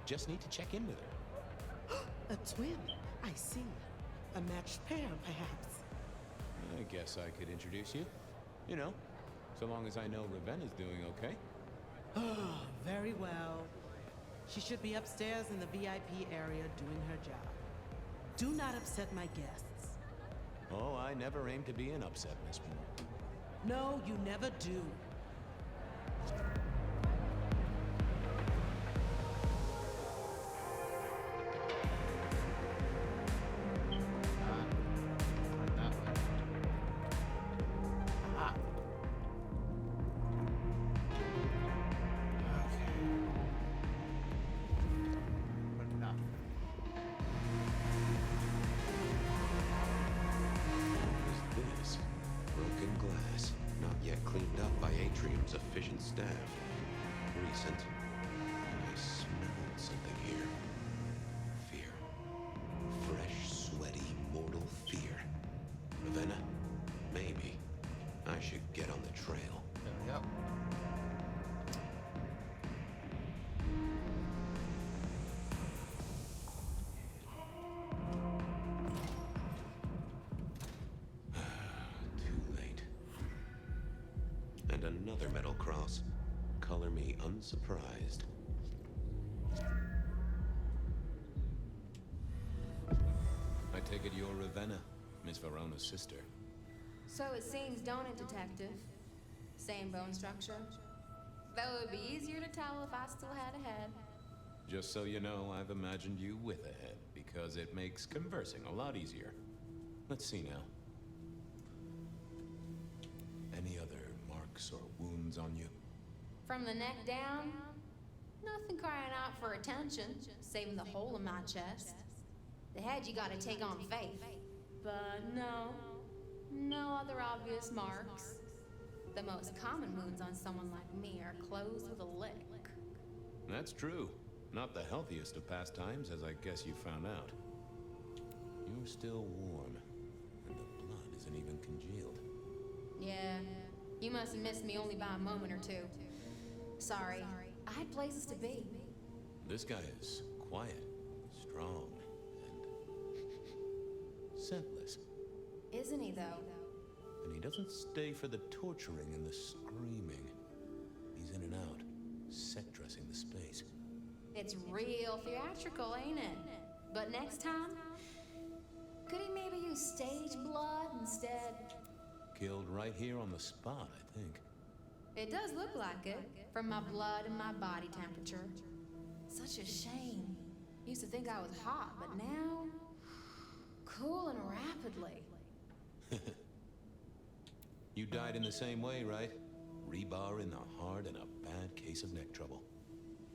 Just need to check in with her. A twin? I see. A matched pair, perhaps. I guess I could introduce you. You know, so long as I know Ravenna's doing okay. Oh, very well. She should be upstairs in the VIP area doing her job. Do not upset my guests. Oh, I never aim to be an upset, Miss Moore. No, you never do. firm's efficient staff. Recent. I smelled something here. Fear. Fresh, sweaty, mortal fear. Ravenna, maybe I should get on the trail. Yep. Too late. And another metal cross. Color me unsurprised. I take it you're Ravenna, Miss Verona's sister. So it seems, don't it, Detective? Same bone structure? Though it would be easier to tell if I still had a head. Just so you know, I've imagined you with a head, because it makes conversing a lot easier. Let's see now. Any other marks or wounds on you? From the neck down, nothing crying out for attention, saving the hole in my chest. The head you gotta take on faith. But no other obvious marks. The most common wounds on someone like me are closed with a lick. That's true. Not the healthiest of pastimes, as I guess you found out. You're still warm, and the blood isn't even congealed. Yeah, you must have missed me only by a moment or two. Sorry, I had places to be. This guy is quiet, strong, and scentless. Isn't he, though? And he doesn't stay for the torturing and the screaming. He's in and out, set dressing the space. It's real theatrical, ain't it? But next time, could he maybe use stage blood instead? Killed right here on the spot, I think. It does look like it, from my blood and my body temperature. Such a shame. Used to think I was hot, but now, cooling rapidly. You died in the same way, right? Rebar in the heart and a bad case of neck trouble.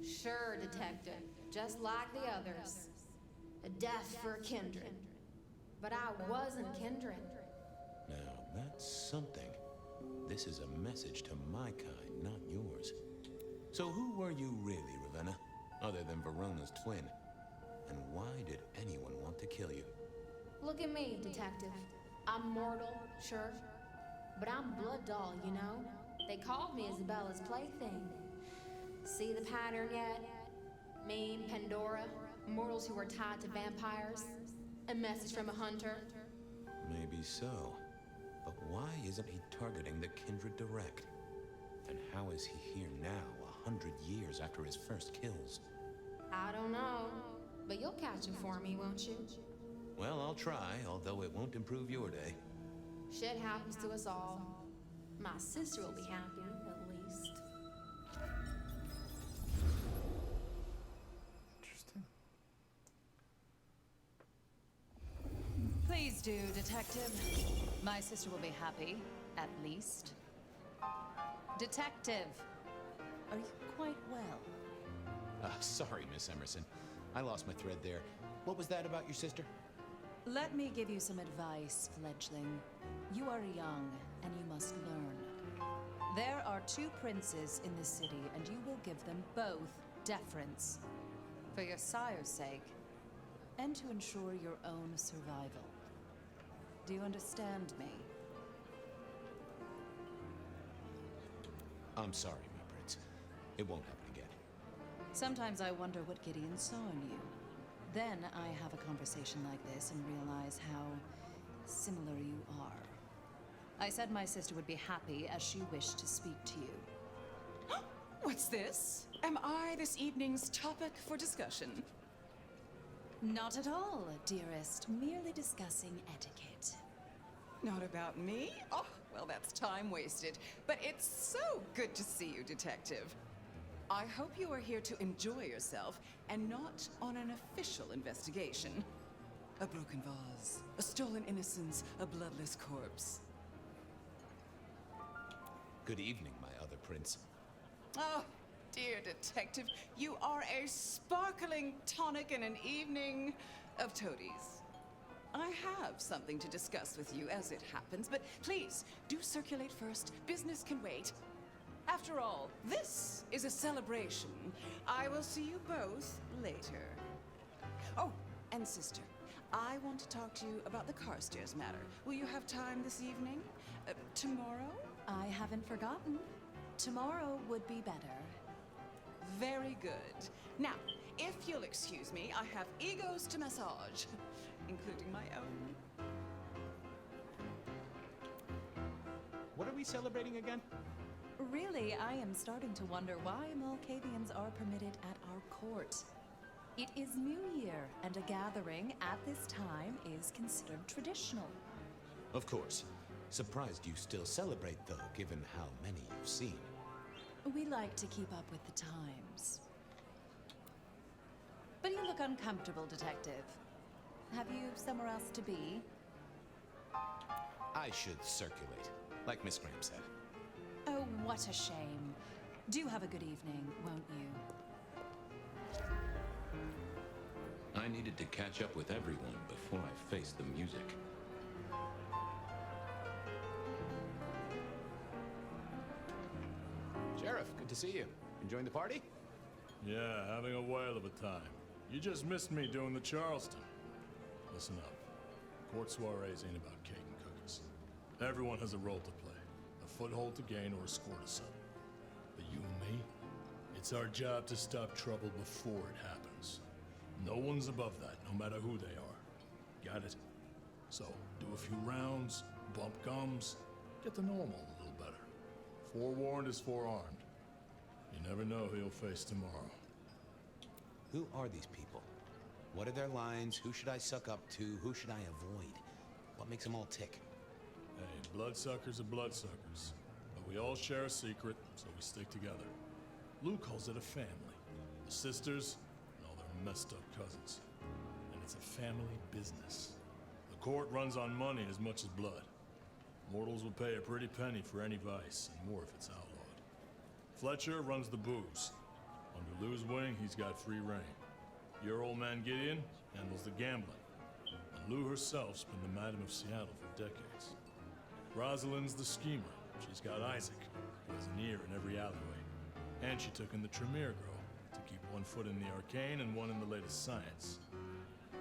Sure, Detective. Just like the others. A death for kindred. But I wasn't kindred. Now, that's something. This is a message to my kind, not yours. So who were you really, Ravenna? Other than Verona's twin? And why did anyone want to kill you? Look at me, Detective. I'm mortal, sure. But I'm blood doll, you know? They called me Isabella's plaything. See the pattern yet? Me, Pandora, mortals who are tied to vampires. A message from a hunter. Maybe so. But why isn't he targeting the kindred direct? And how is he here now, 100 years after his first kills? I don't know. But you'll catch him for me, won't you? Well, I'll try, although it won't improve your day. Shit happens to us all. My sister will be happy, at least. Interesting. Please do, Detective. My sister will be happy, at least. Detective, are you quite well? Sorry, Miss Emerson. I lost my thread there. What was that about your sister? Let me give you some advice, fledgling. You are young, and you must learn. There are two princes in this city, and you will give them both deference. For your sire's sake, and to ensure your own survival. Do you understand me? I'm sorry, my prince. It won't happen again. Sometimes I wonder what Gideon saw in you. Then I have a conversation like this and realize how similar you are. I said my sister would be happy as she wished to speak to you. What's this? Am I this evening's topic for discussion? Not at all, dearest. Merely discussing etiquette. Not about me? Oh, well, that's time wasted. But it's so good to see you, Detective. I hope you are here to enjoy yourself and not on an official investigation. A broken vase, a stolen innocence, a bloodless corpse. Good evening, my other prince. Oh, dear Detective, you are a sparkling tonic in an evening of toadies. I have something to discuss with you as it happens, but please, do circulate first. Business can wait. After all, this is a celebration. I will see you both later. Oh, and sister, I want to talk to you about the Carstairs matter. Will you have time this evening? Tomorrow? I haven't forgotten. Tomorrow would be better. Very good. Now, if you'll excuse me, I have egos to massage, including my own. What are we celebrating again? Really, I am starting to wonder why Malkavians are permitted at our court. It is New Year, and a gathering at this time is considered traditional. Of course. Surprised you still celebrate, though, given how many you've seen. We like to keep up with the times. But you look uncomfortable, Detective. Have you somewhere else to be? I should circulate, like Miss Graham said. Oh, what a shame. Do have a good evening, won't you? I needed to catch up with everyone before I faced the music. Sheriff, good to see you. Enjoying the party? Yeah, having a whale of a time. You just missed me doing the Charleston. Listen up. Court soirees ain't about cake and cookies. Everyone has a role to play. A foothold to gain or a score to settle. But you and me, it's our job to stop trouble before it happens. No one's above that, no matter who they are. Got it? So, do a few rounds, bump gums, get to know 'em all a little better. Forewarned is forearmed. You never know who you'll face tomorrow. Who are these people? What are their lines? Who should I suck up to? Who should I avoid? What makes them all tick? Hey, bloodsuckers are bloodsuckers. But we all share a secret, so we stick together. Lou calls it a family. The sisters and all their messed up cousins. And it's a family business. The court runs on money as much as blood. Mortals will pay a pretty penny for any vice, and more if it's outlawed. Fletcher runs the booze. Under Lou's wing, he's got free reign. Your old man Gideon handles the gambling. And Lou herself's been the Madam of Seattle for decades. Rosalind's the schemer. She's got Isaac, who has an ear in every alleyway. And she took in the Tremere girl to keep one foot in the arcane and one in the latest science.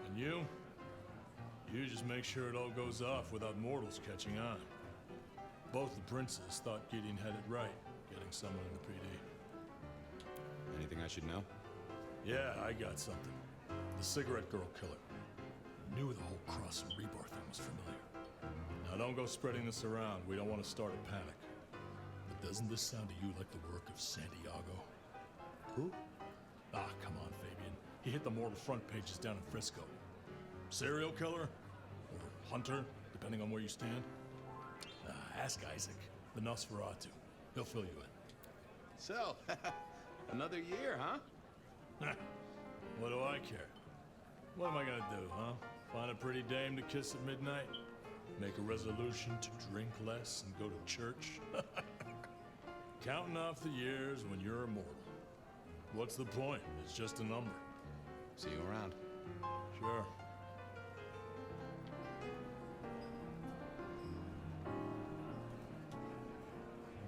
And you just make sure it all goes off without mortals catching on. Both the princes thought Gideon had it right, getting someone in the PD. Anything I should know? Yeah, I got something. The cigarette girl killer. Knew the whole Cross and Rebar thing was familiar. Now don't go spreading this around. We don't want to start a panic. But doesn't this sound to you like the work of Santiago? Who? Ah, come on, Fabian. He hit the mortal front pages down in Frisco. Serial killer? Or hunter, depending on where you stand? Ask Isaac, the Nosferatu. He'll fill you in. So, another year, huh? What do I care? What am I gonna do, huh? Find a pretty dame to kiss at midnight? Make a resolution to drink less and go to church? Counting off the years when you're immortal. What's the point? It's just a number. See you around. Sure.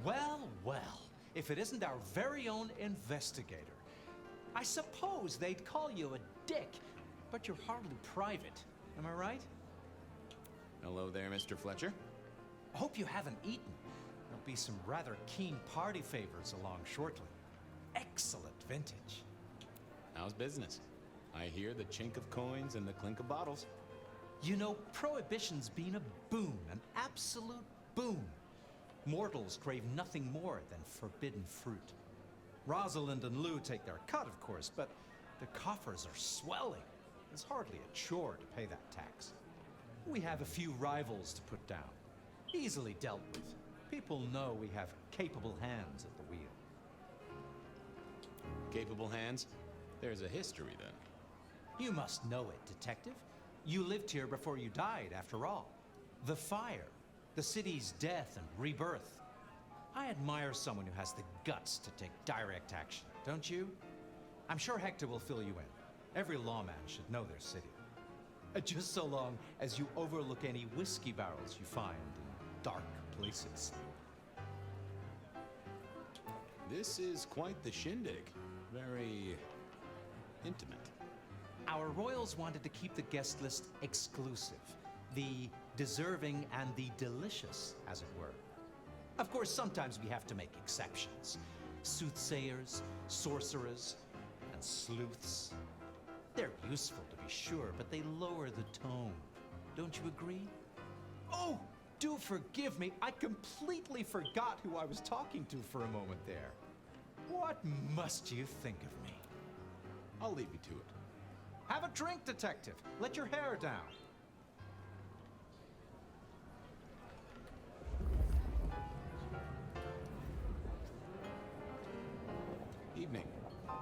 Well, well, if it isn't our very own investigator. I suppose they'd call you a dick, but you're hardly private. Am I right? Hello there, Mr. Fletcher. I hope you haven't eaten. There'll be some rather keen party favors along shortly. Excellent vintage. How's business? I hear the chink of coins and the clink of bottles. You know, Prohibition's been a boom, an absolute boom. Mortals crave nothing more than forbidden fruit. Rosalind and Lou take their cut, of course, but the coffers are swelling. It's hardly a chore to pay that tax. We have a few rivals to put down. Easily dealt with. People know we have capable hands at the wheel. Capable hands? There's a history, then. You must know it, Detective. You lived here before you died, after all. The fire, the city's death and rebirth. I admire someone who has the guts to take direct action, don't you? I'm sure Hector will fill you in. Every lawman should know their city. Just so long as you overlook any whiskey barrels you find in dark places. This is quite the shindig. Very intimate. Our royals wanted to keep the guest list exclusive. The deserving and the delicious, as it were. Of course, sometimes we have to make exceptions. Soothsayers, sorcerers, and sleuths. They're useful, to be sure, but they lower the tone. Don't you agree? Oh, do forgive me. I completely forgot who I was talking to for a moment there. What must you think of me? I'll leave you to it. Have a drink, detective. Let your hair down. Evening.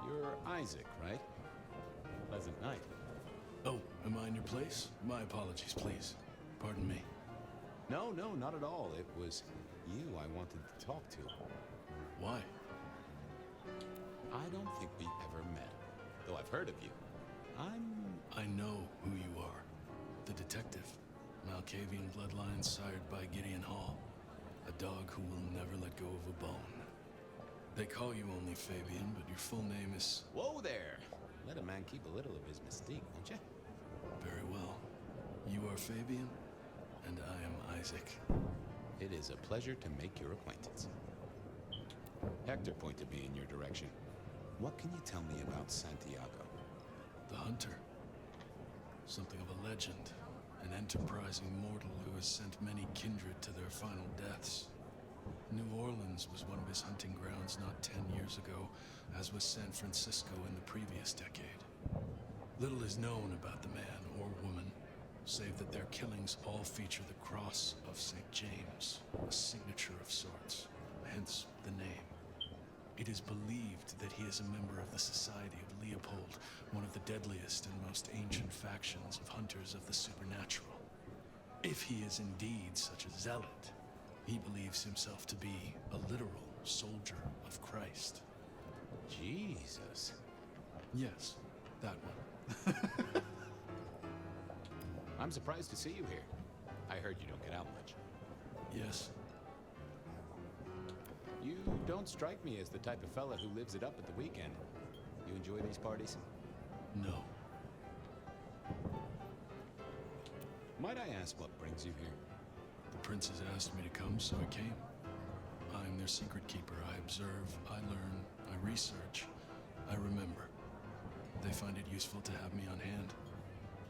You're Isaac, right? Pleasant night. Oh, am I in your place? My apologies, please. Pardon me. No, not at all. It was you I wanted to talk to. Why? I don't think we ever met, though I've heard of you. I know who you are. The detective. Malkavian Bloodlines sired by Gideon Hall. A dog who will never let go of a bone. They call you only Fabian, but your full name is... Whoa there! Let a man keep a little of his mystique, won't you? Very well. You are Fabian, and I am Isaac. It is a pleasure to make your acquaintance. Hector pointed me in your direction. What can you tell me about Santiago? The hunter. Something of a legend. An enterprising mortal who has sent many kindred to their final deaths. New Orleans was one of his hunting grounds not 10 years ago, as was San Francisco in the previous decade. Little is known about the man or woman, save that their killings all feature the cross of St. James, a signature of sorts, hence the name. It is believed that he is a member of the Society of Leopold, one of the deadliest and most ancient factions of hunters of the supernatural. If he is indeed such a zealot, he believes himself to be a literal soldier of Christ. Jesus. Yes, that one. I'm surprised to see you here. I heard you don't get out much. Yes. You don't strike me as the type of fella who lives it up at the weekend. You enjoy these parties? No. Might I ask what brings you here? The princes asked me to come, so I came. I'm their secret keeper. I observe, I learn, I research, I remember. They find it useful to have me on hand.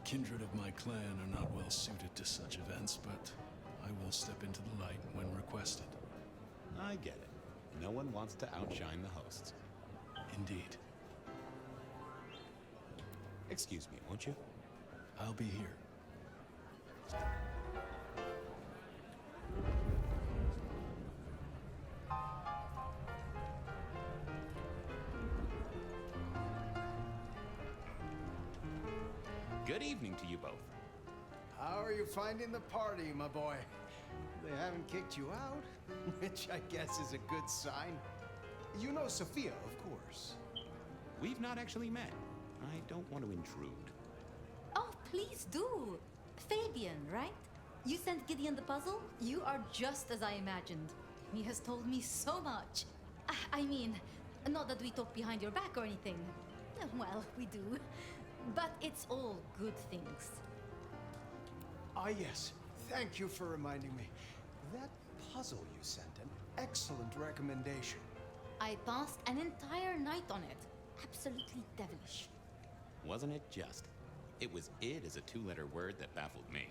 Kindred of my clan are not well suited to such events, but I will step into the light when requested. I get it. No one wants to outshine the hosts. Indeed. Excuse me, won't you? I'll be here. Good evening to you both. How are you finding the party, my boy? They haven't kicked you out, which I guess is a good sign. You know Sophia, of course. We've not actually met. I don't want to intrude. Oh, please do. Fabian, right? You sent Gideon the puzzle? You are just as I imagined. He has told me so much. I mean, not that we talk behind your back or anything. Well, we do. But it's all good things. Ah, yes. Thank you for reminding me. That puzzle you sent, an excellent recommendation. I passed an entire night on it. Absolutely devilish. Wasn't it just? It was "id" as a two-letter word that baffled me.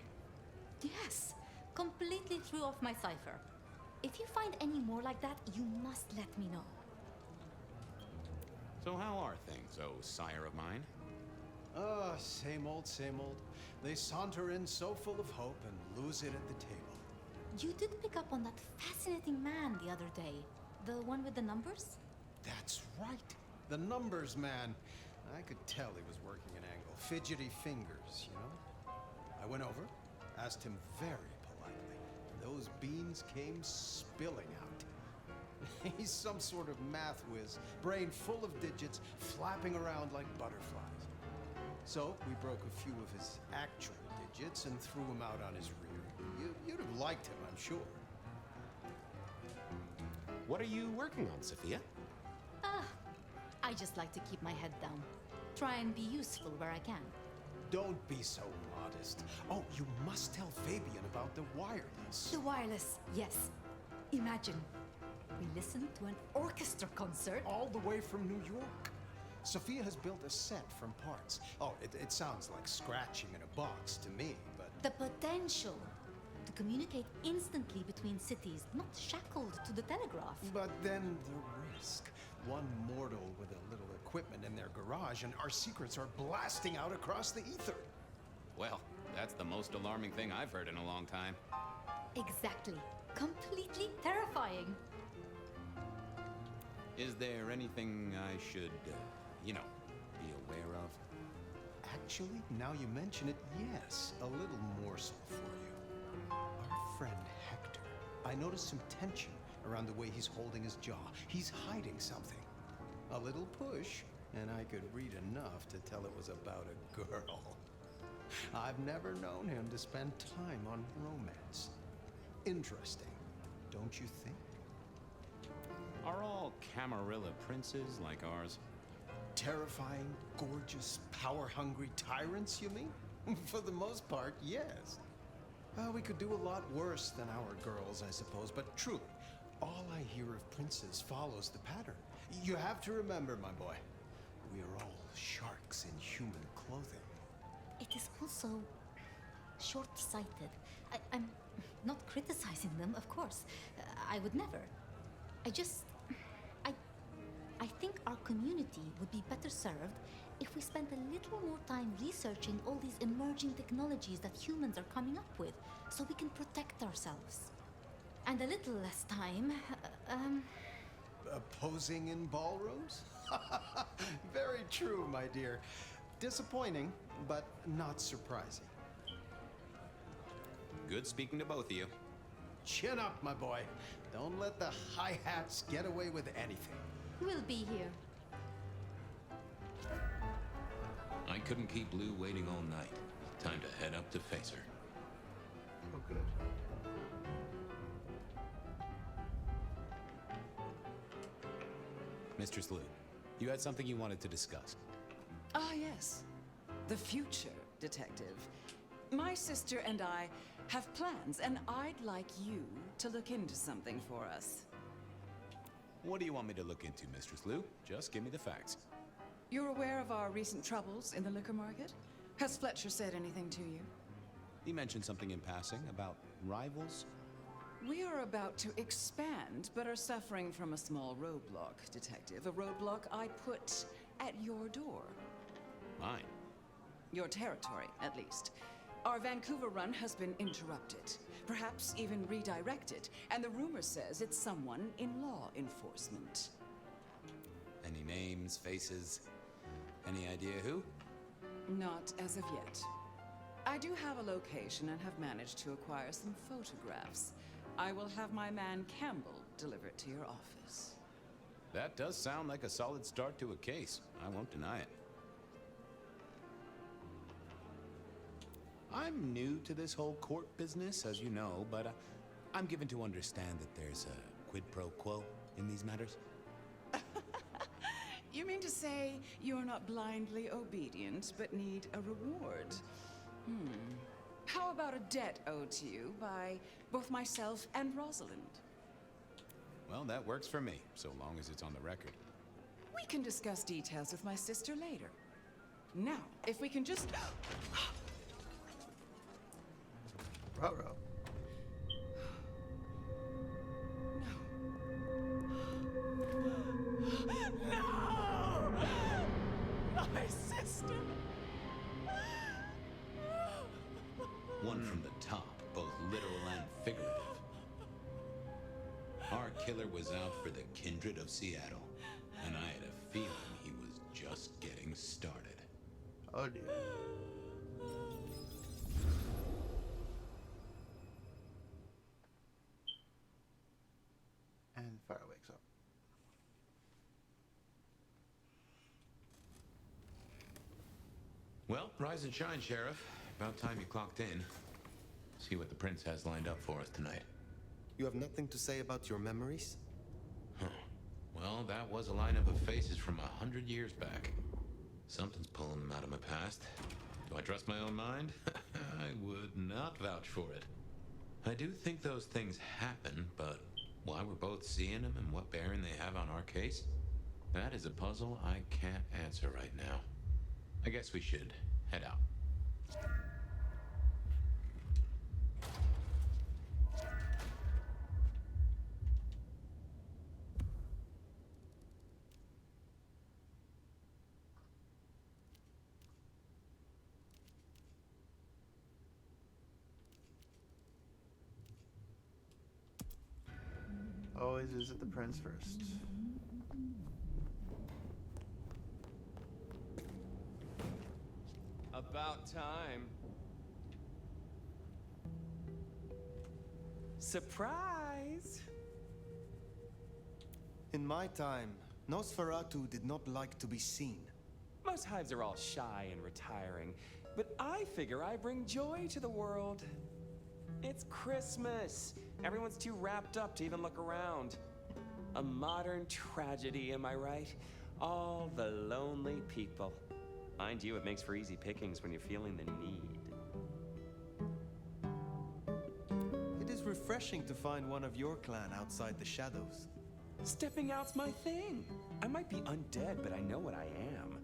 Yes, completely threw off my cipher. If you find any more like that, you must let me know. So how are things, oh sire of mine? Same old, same old. They saunter in so full of hope and lose it at the table. You did pick up on that fascinating man the other day. The one with the numbers? That's right. The numbers man. I could tell he was working an angle. Fidgety fingers, you know? I went over, asked him very politely, and those beans came spilling out. He's some sort of math whiz, brain full of digits, flapping around like butterflies. So we broke a few of his actual digits and threw him out on his rear. You'd have liked him, I'm sure. What are you working on, Sophia? I just like to keep my head down. Try and be useful where I can. Don't be so modest. Oh, you must tell Fabian about the wireless. The wireless, yes. Imagine, we listened to an orchestra concert. All the way from New York. Sophia has built a set from parts. Oh, it sounds like scratching in a box to me, but... The potential to communicate instantly between cities, not shackled to the telegraph. But then the risk. One mortal with a little equipment in their garage, and our secrets are blasting out across the ether. Well, that's the most alarming thing I've heard in a long time. Exactly. Completely terrifying. Is there anything I should, be aware of? Actually, now you mention it, yes, a little morsel for you. Our friend Hector. I noticed some tension around the way he's holding his jaw. He's hiding something. A little push, and I could read enough to tell it was about a girl. I've never known him to spend time on romance. Interesting, don't you think? Are all Camarilla princes like ours? Terrifying, gorgeous, power-hungry tyrants, you mean? For the most part, yes. We could do a lot worse than our girls, I suppose, but truly, all I hear of princes follows the pattern. You have to remember, my boy, we are all sharks in human clothing. It is also short-sighted. I'm not criticizing them, of course. I would never. I think our community would be better served if we spent a little more time researching all these emerging technologies that humans are coming up with, so we can protect ourselves. And a little less time, Posing in ballrooms? Very true, my dear. Disappointing, but not surprising. Good speaking to both of you. Chin up, my boy. Don't let the hi-hats get away with anything. we'll be here. I couldn't keep Lou waiting all night. Time to head up to face her. Oh, good. Mistress Lou, you had something you wanted to discuss. Ah, yes. The future, Detective. My sister and I have plans, and I'd like you to look into something for us. What do you want me to look into, Mistress Lou? Just give me the facts. You're aware of our recent troubles in the liquor market? Has Fletcher said anything to you? He mentioned something in passing about rivals. We are about to expand, but are suffering from a small roadblock, Detective. A roadblock I put at your door. Mine? Your territory, at least. Our Vancouver run has been interrupted, perhaps even redirected, and the rumor says it's someone in law enforcement. Any names, faces? Any idea who? Not as of yet. I do have a location and have managed to acquire some photographs. I will have my man Campbell deliver it to your office. That does sound like a solid start to a case. I won't deny it. I'm new to this whole court business, as you know, but I'm given to understand that there's a quid pro quo in these matters. You mean to say you're not blindly obedient, but need a reward? How about a debt owed to you by both myself and Rosalind? Well, that works for me, so long as it's on the record. We can discuss details with my sister later. Now, if we can just... Ruh-roh. No! My sister! One from the top, both literal and figurative. Our killer was out for the kindred of Seattle, and I had a feeling he was just getting started. Oh dear. And Fire wakes up. Well, rise and shine, Sheriff. About time you clocked in. See what the prince has lined up for us tonight. You have nothing to say about your memories? Huh. Why Well, that was a lineup of faces from 100 years back. Something's pulling them out of my past. Do I trust my own mind? I would not vouch for it. I do think those things happen, but why we're both seeing them and what bearing they have on our case, that is a puzzle I can't answer right now. I guess we should head out. Always visit the prince first. About time. Surprise! In my time, Nosferatu did not like to be seen. Most hives are all shy and retiring, but I figure I bring joy to the world. It's Christmas. Everyone's too wrapped up to even look around. A modern tragedy, am I right? All the lonely people. Mind you, it makes for easy pickings when you're feeling the need. It is refreshing to find one of your clan outside the shadows. Stepping out's my thing. I might be undead, but I know what I am.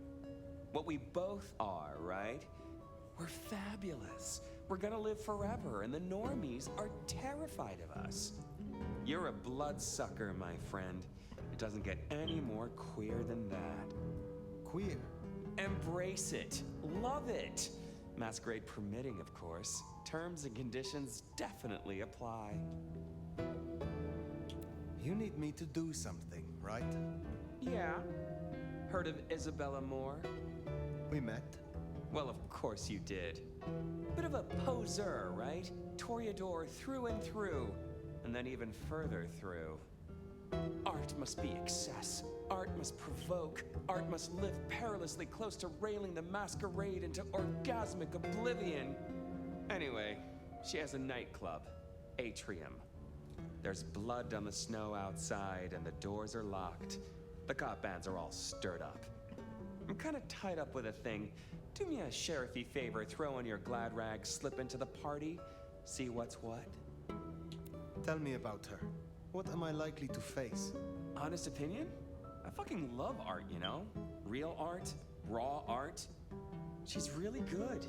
What we both are, right? We're fabulous. We're gonna live forever, and the normies are terrified of us. You're a bloodsucker, my friend. It doesn't get any more queer than that. Queer? Embrace it. Love it. Masquerade permitting, of course. Terms and conditions definitely apply. You need me to do something, right? Yeah. Heard of Isabella Moore? We met. Well, of course you did. Bit of a poseur, right? Toreador through and through, and then even further through. Art must be excess. Art must provoke. Art must live perilously close to railing the masquerade into orgasmic oblivion. Anyway, she has a nightclub, Atrium. There's blood on the snow outside, and the doors are locked. The cop bands are all stirred up. I'm kind of tied up with a thing. Do me a sheriffy favor, throw on your glad rags, slip into the party, see what's what. Tell me about her. What am I likely to face? Honest opinion? I fucking love art, you know? Real art, raw art. She's really good,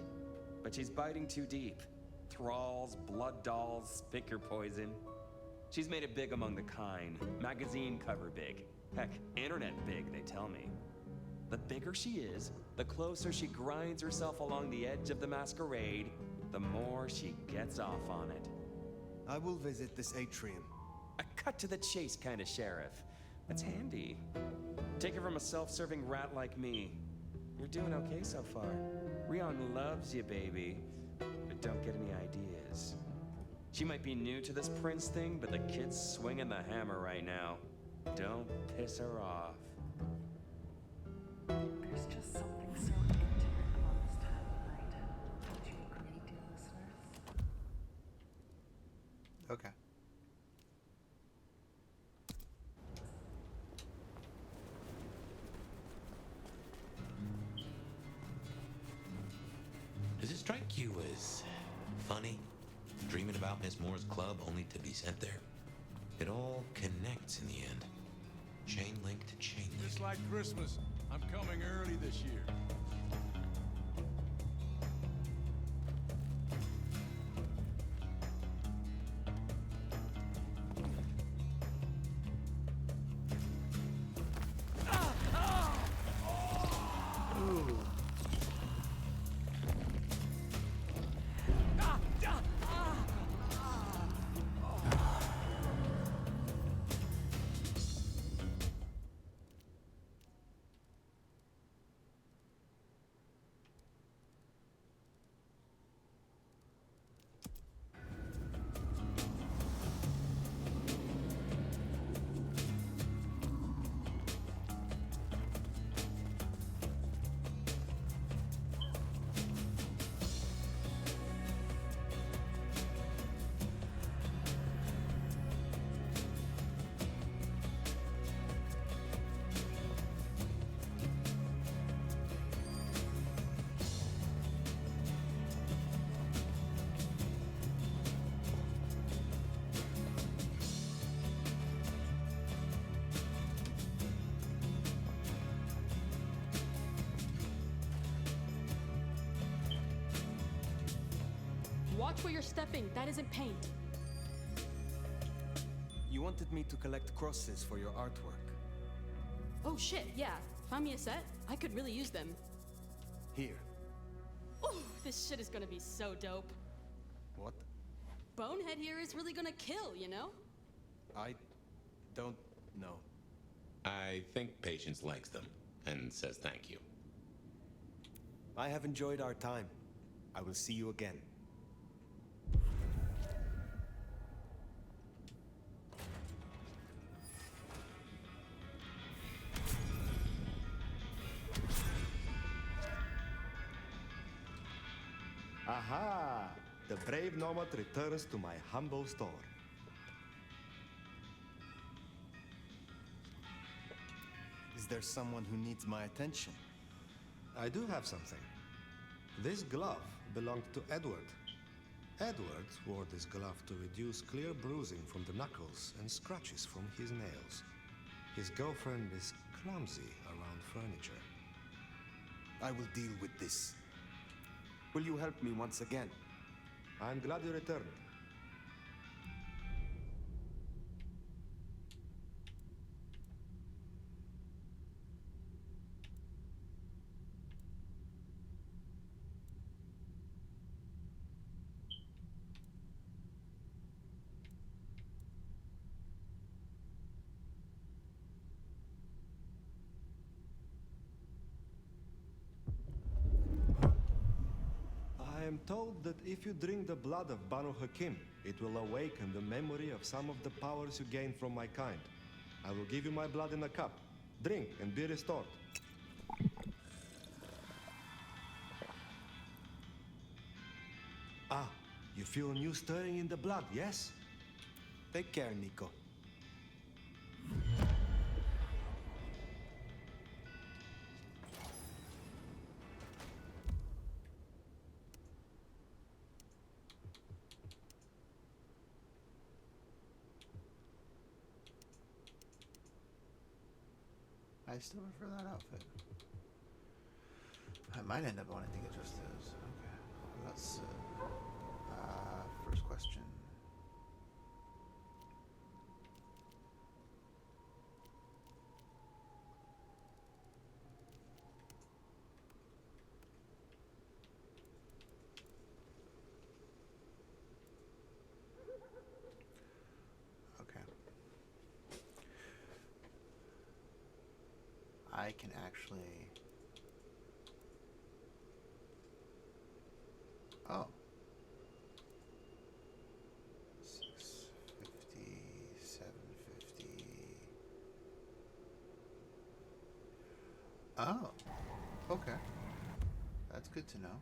but she's biting too deep. Thralls, blood dolls, pick your poison. She's made it big among the kind. Magazine cover big. Heck, internet big, they tell me. The bigger she is, the closer she grinds herself along the edge of the masquerade, the more she gets off on it. I will visit this atrium. A cut-to-the-chase kind of sheriff. That's handy. Take it from a self-serving rat like me. You're doing okay so far. Rion loves you, baby, but don't get any ideas. She might be new to this prince thing, but the kid's swinging the hammer right now. Don't piss her off. There's just something so intimate about this time of night. Don't you agree, dear listeners? Okay. Does it strike you as funny? Dreaming about Miss Moore's club only to be sent there? It all connects in the end. Chain link to chain link. Just like Christmas, I'm coming early this year. Watch where you're stepping. That isn't paint. You wanted me to collect crosses for your artwork. Oh shit, yeah. Find me a set. I could really use them. Here. Oh, this shit is gonna be so dope. What? Bonehead here is really gonna kill, you know? I don't know. I think Patience likes them and says thank you. I have enjoyed our time. I will see you again. Aha! The brave nomad returns to my humble store. Is there someone who needs my attention? I do have something. This glove belonged to Edward. Edward wore this glove to reduce clear bruising from the knuckles and scratches from his nails. His girlfriend is clumsy around furniture. I will deal with this. Will you help me once again? I'm glad you returned. I am told that if you drink the blood of Banu Hakim, it will awaken the memory of some of the powers you gained from my kind. I will give you my blood in a cup. Drink and be restored. Ah, you feel a new stirring in the blood, yes? Take care, Nico. I still prefer that outfit. I might end up wanting to get just this. Okay, let's first question. Okay. I can actually... Oh. 650, 750. Oh. Okay. That's good to know.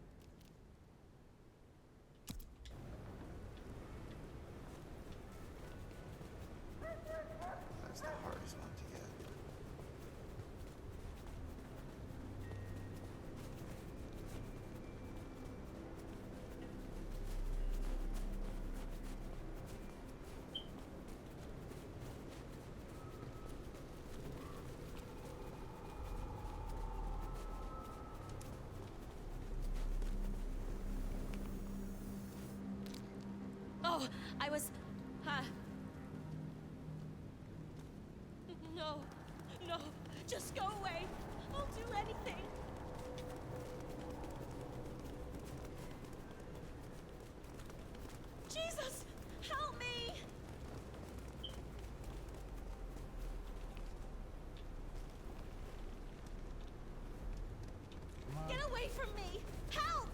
That's the hardest one to get. Oh, I was... No, no, just go away. I'll do anything. Jesus, help me! Get away from me! Help!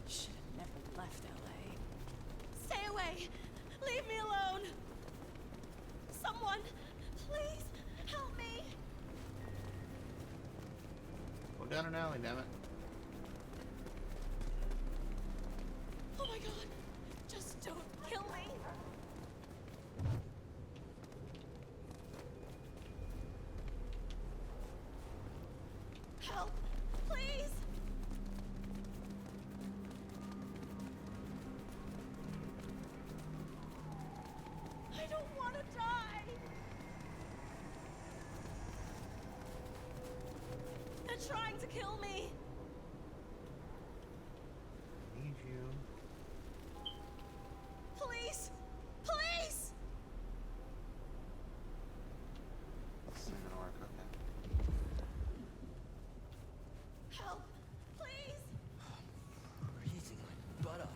Should have never left LA. Stay away! Leave me alone! Someone, please help me! Go down an alley, damn it. Oh my god! Just don't kill me! Help! Please! I don't want to die! That They're trying to kill me. Need you. Please! Please! This isn't gonna work, okay. Help! Please! Freezing my butt off.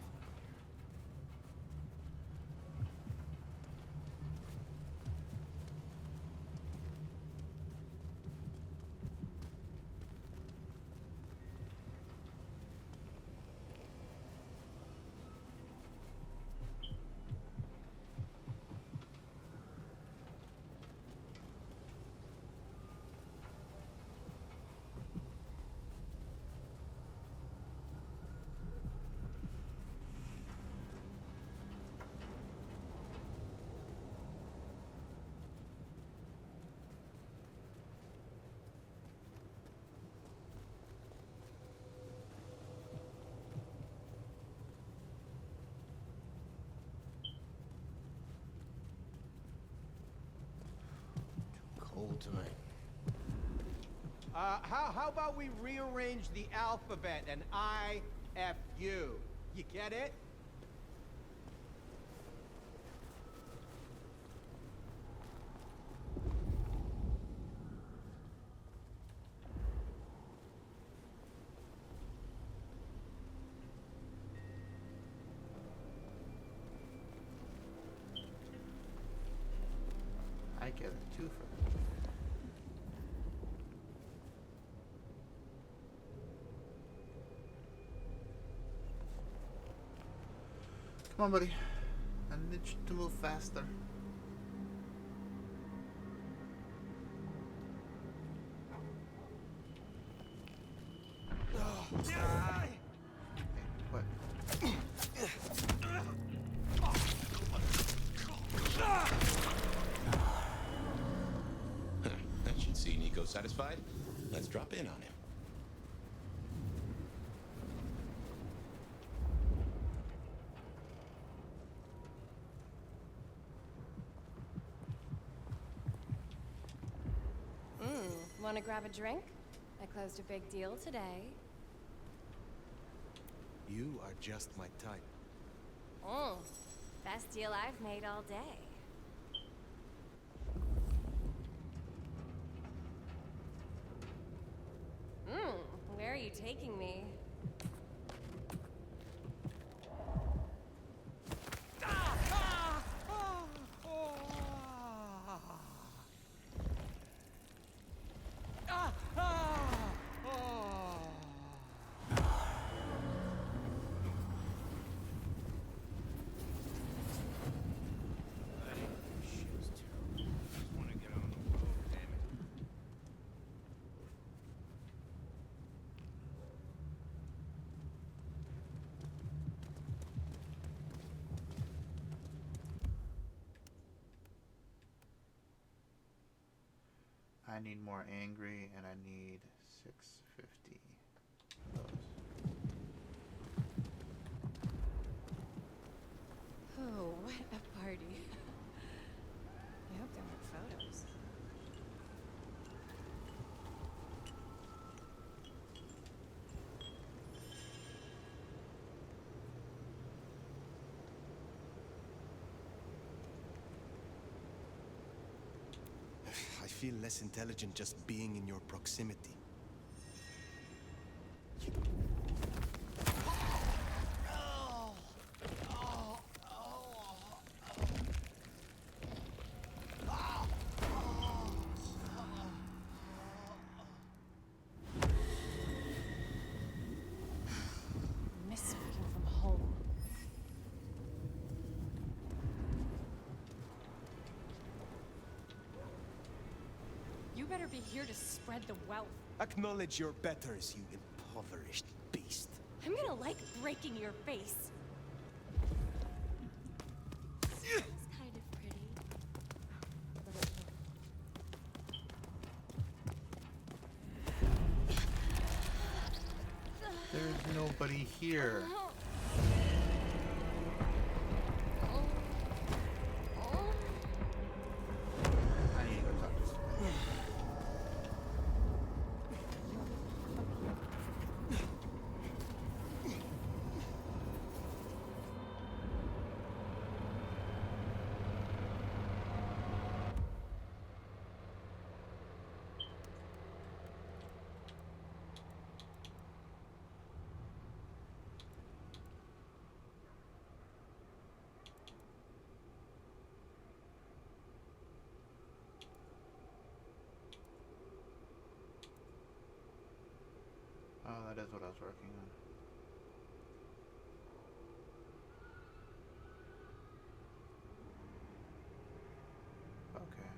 Cold tonight. How about we rearrange the alphabet and I-F-U? You get it? I get a twofer. Come on, buddy. I need you to move faster. What? That should see Nico satisfied. Let's drop in on him. Want to grab a drink? I closed a big deal today. You are just my type. Best deal I've made all day. Where are you taking me? I need more angry, and I need 650. Oh, what a party. I hope there aren't photos. I feel less intelligent just being in your proximity. Miss speaking from home. You better be here to spread the wealth. Acknowledge your betters, you impoverished beast. I'm gonna like breaking your face. It's kind of pretty. There's nobody here. I need to go talk to somebody. was working on. Okay.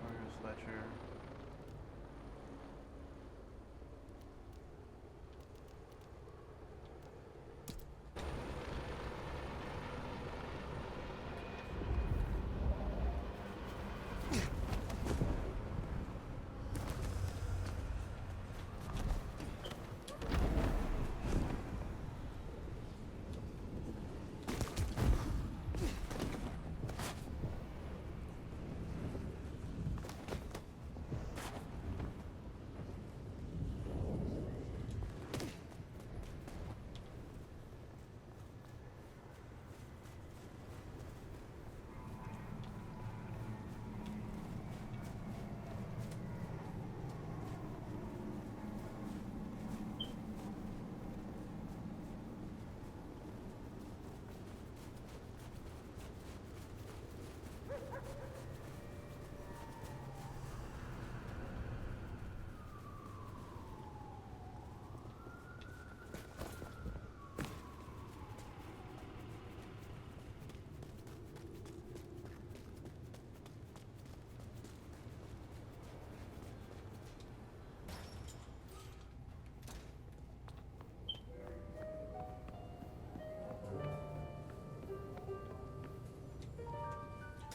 Where's Fletcher?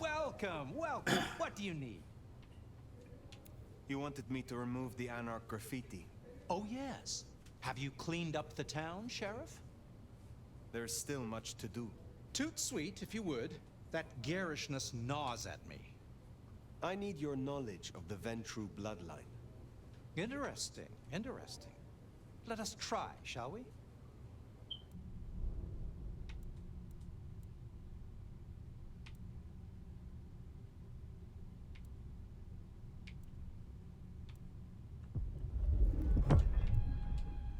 Welcome, welcome. What do you need? You wanted me to remove the Anarch graffiti. Oh, yes. Have you cleaned up the town, Sheriff? There's still much to do. Toot sweet, if you would. That garishness gnaws at me. I need your knowledge of the Ventru bloodline. Interesting, interesting. Let us try, shall we?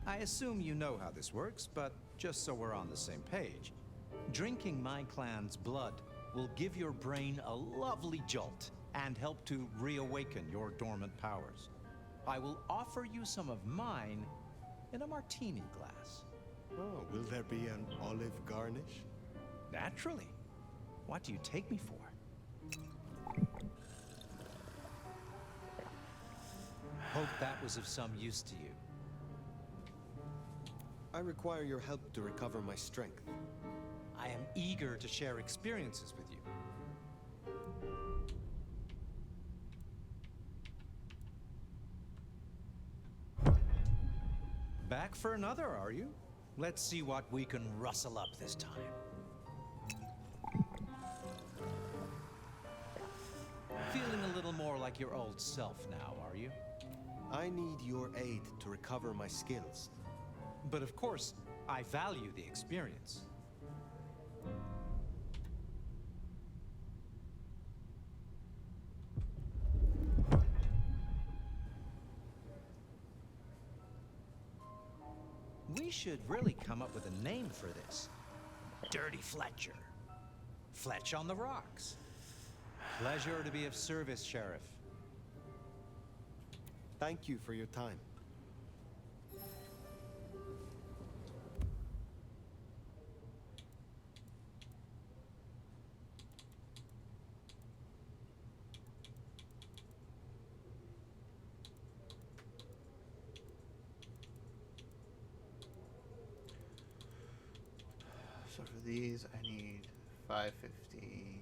I assume you know how this works, but just so we're on the same page, drinking my clan's blood will give your brain a lovely jolt and help to reawaken your dormant powers. I will offer you some of mine in a martini glass. Oh, will there be an olive garnish? Naturally. What do you take me for? Hope that was of some use to you. I require your help to recover my strength. I am eager to share experiences with you. Back for another, are you? Let's see what we can rustle up this time. Feeling a little more like your old self now, are you? I need your aid to recover my skills. But of course, I value the experience. We should really come up with a name for this. Dirty Fletcher. Fletch on the rocks. Pleasure to be of service, Sheriff. Thank you for your time. So for these, I need 550.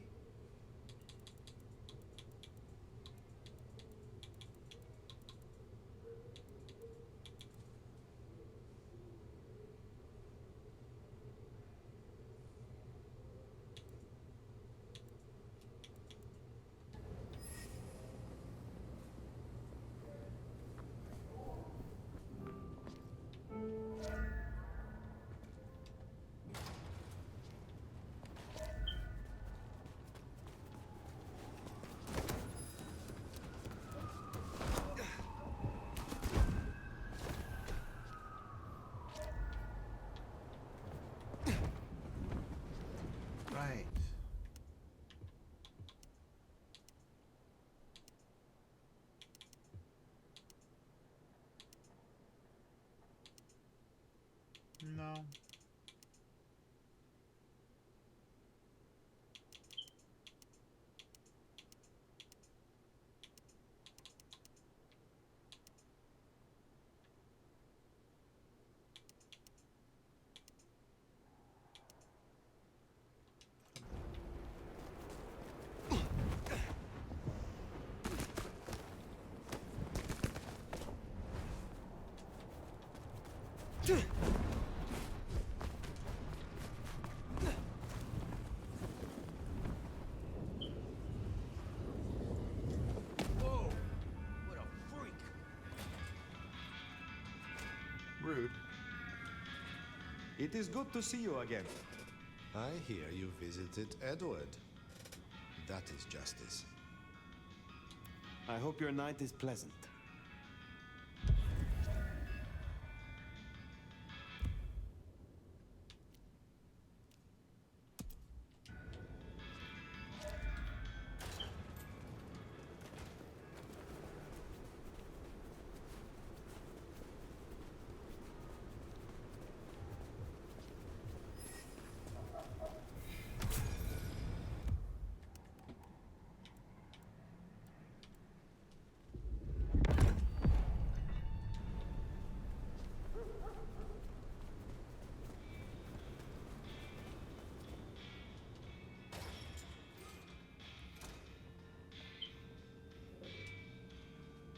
No. Whoa! What a freak! Rude. It is good to see you again. I hear you visited Edward. That is justice. I hope your night is pleasant.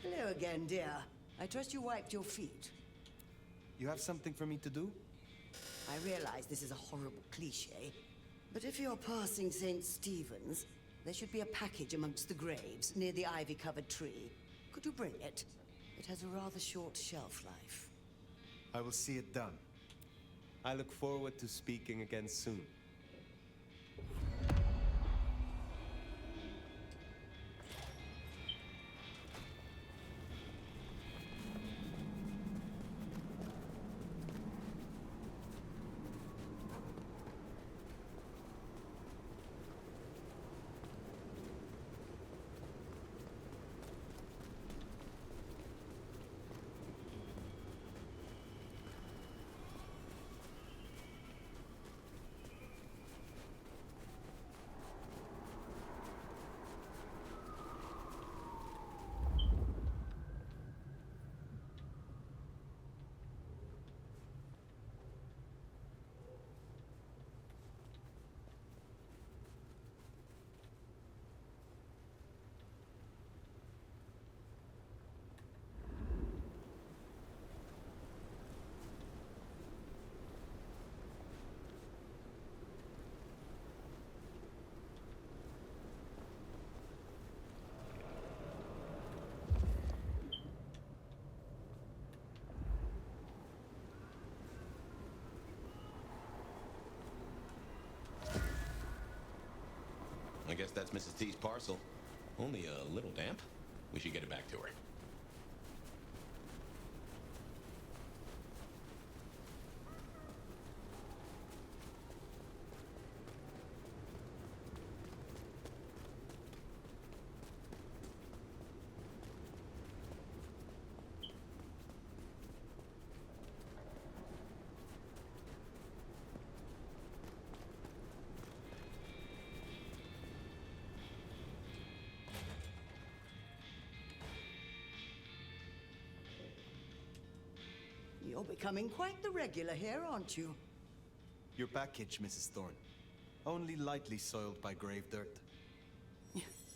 Hello again, dear. I trust you wiped your feet. You have something for me to do? I realize this is a horrible cliche, but if you're passing St. Stephen's, there should be a package amongst the graves near the ivy-covered tree. Could you bring it? It has a rather short shelf life. I will see it done. I look forward to speaking again soon. I guess that's Mrs. T's parcel. Only a little damp. We should get it back to her. You're becoming quite the regular here, aren't you? Your package, Mrs. Thorne. Only lightly soiled by grave dirt.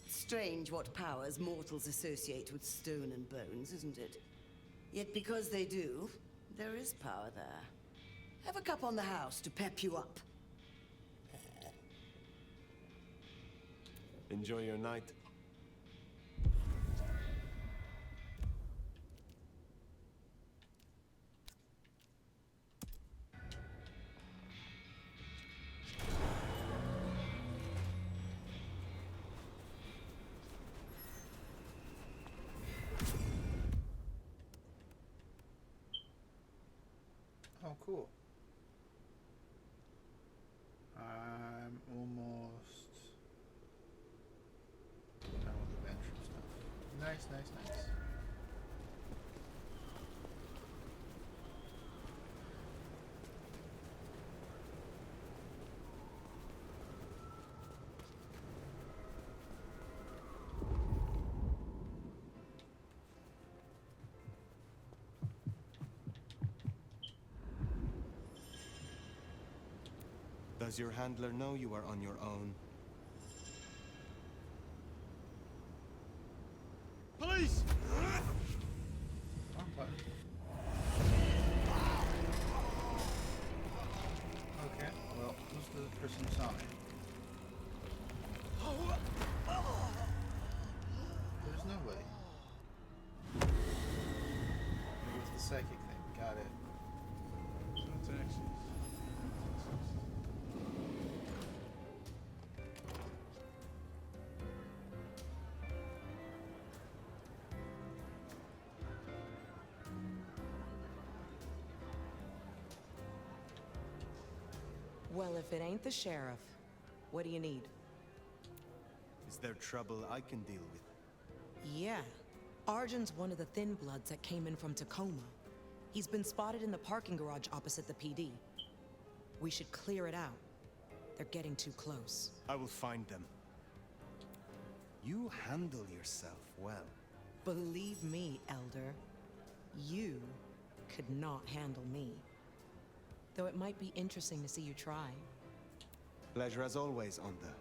Strange what powers mortals associate with stone and bones, isn't it? Yet because they do, there is power there. Have a cup on the house to pep you up. Enjoy your night. Oh, cool. I'm almost done with the bench and stuff. Nice, nice, nice. Does your handler know you are on your own? Police! Wrong button. Okay, well, who's the person who saw me? There's no way. Maybe it's the psychic thing. Got it. So it's actually... Well, if it ain't the sheriff, what do you need? Is there trouble I can deal with? Yeah. Arjun's one of the Thin Bloods that came in from Tacoma. He's been spotted in the parking garage opposite the PD. We should clear it out. They're getting too close. I will find them. You handle yourself well. Believe me, Elder, you could not handle me. Though it might be interesting to see you try. Pleasure as always, Onda.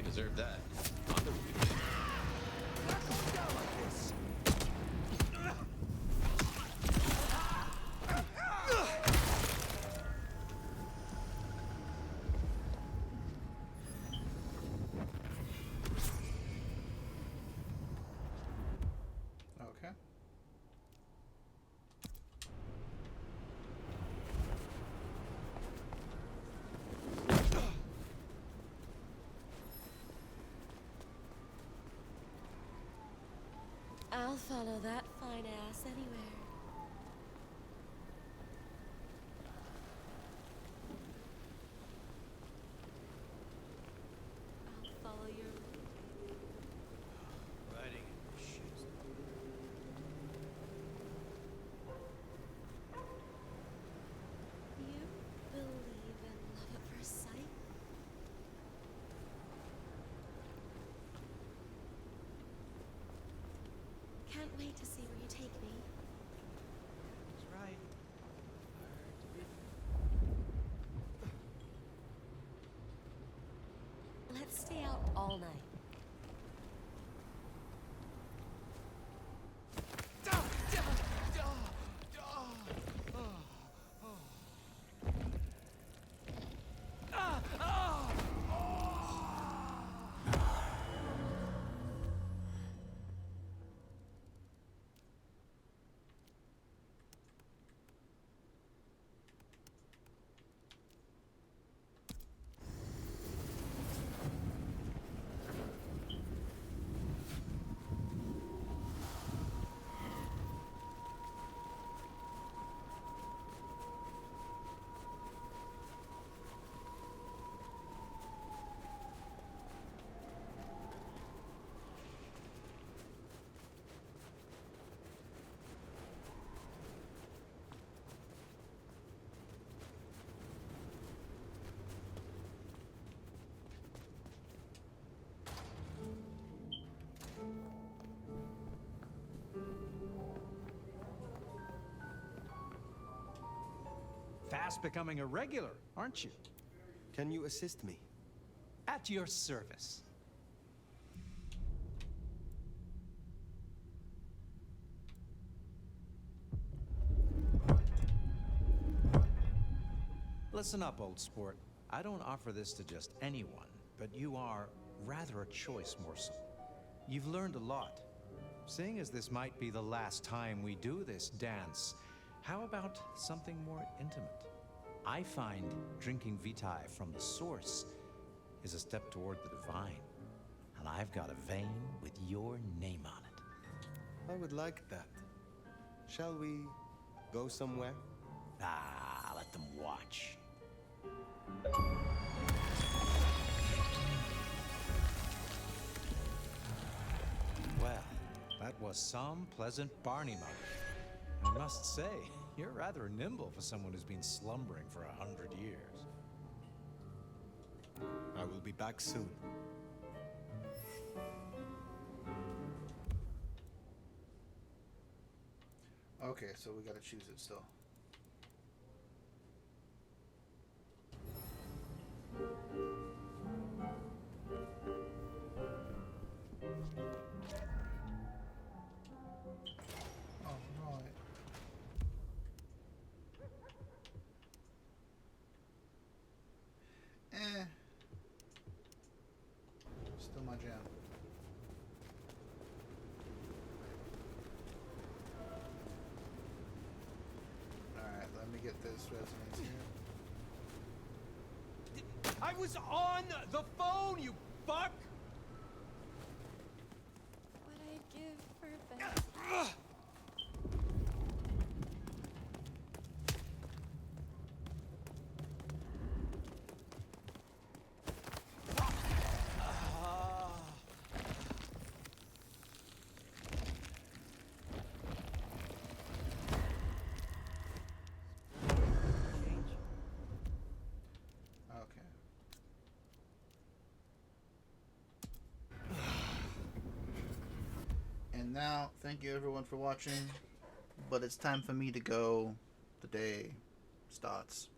Deserve that. Okay. I'll follow that fine ass anywhere. I'll follow your Riding shoes. You believe in love at first sight? Can't wait to see where you take me. That's right. all night. Fast becoming a regular, aren't you? Can you assist me? At your service. Listen up, old sport. I don't offer this to just anyone, but you are rather a choice morsel. You've learned a lot. Seeing as this might be the last time we do this dance, how about something more intimate? I find drinking Vitae from the source is a step toward the divine. And I've got a vein with your name on it. I would like that. Shall we go somewhere? Ah, let them watch. Well, that was some pleasant Barney mug. I must say, you're rather nimble for someone who's been slumbering for 100 years. I will be back soon. Okay, so we gotta choose it still. Oh, no. Still my jam. Alright, let me get this resonance here. I was on the phone, you fuck! What I'd give for that. Okay. And now, thank you everyone for watching, but it's time for me to go. The day starts.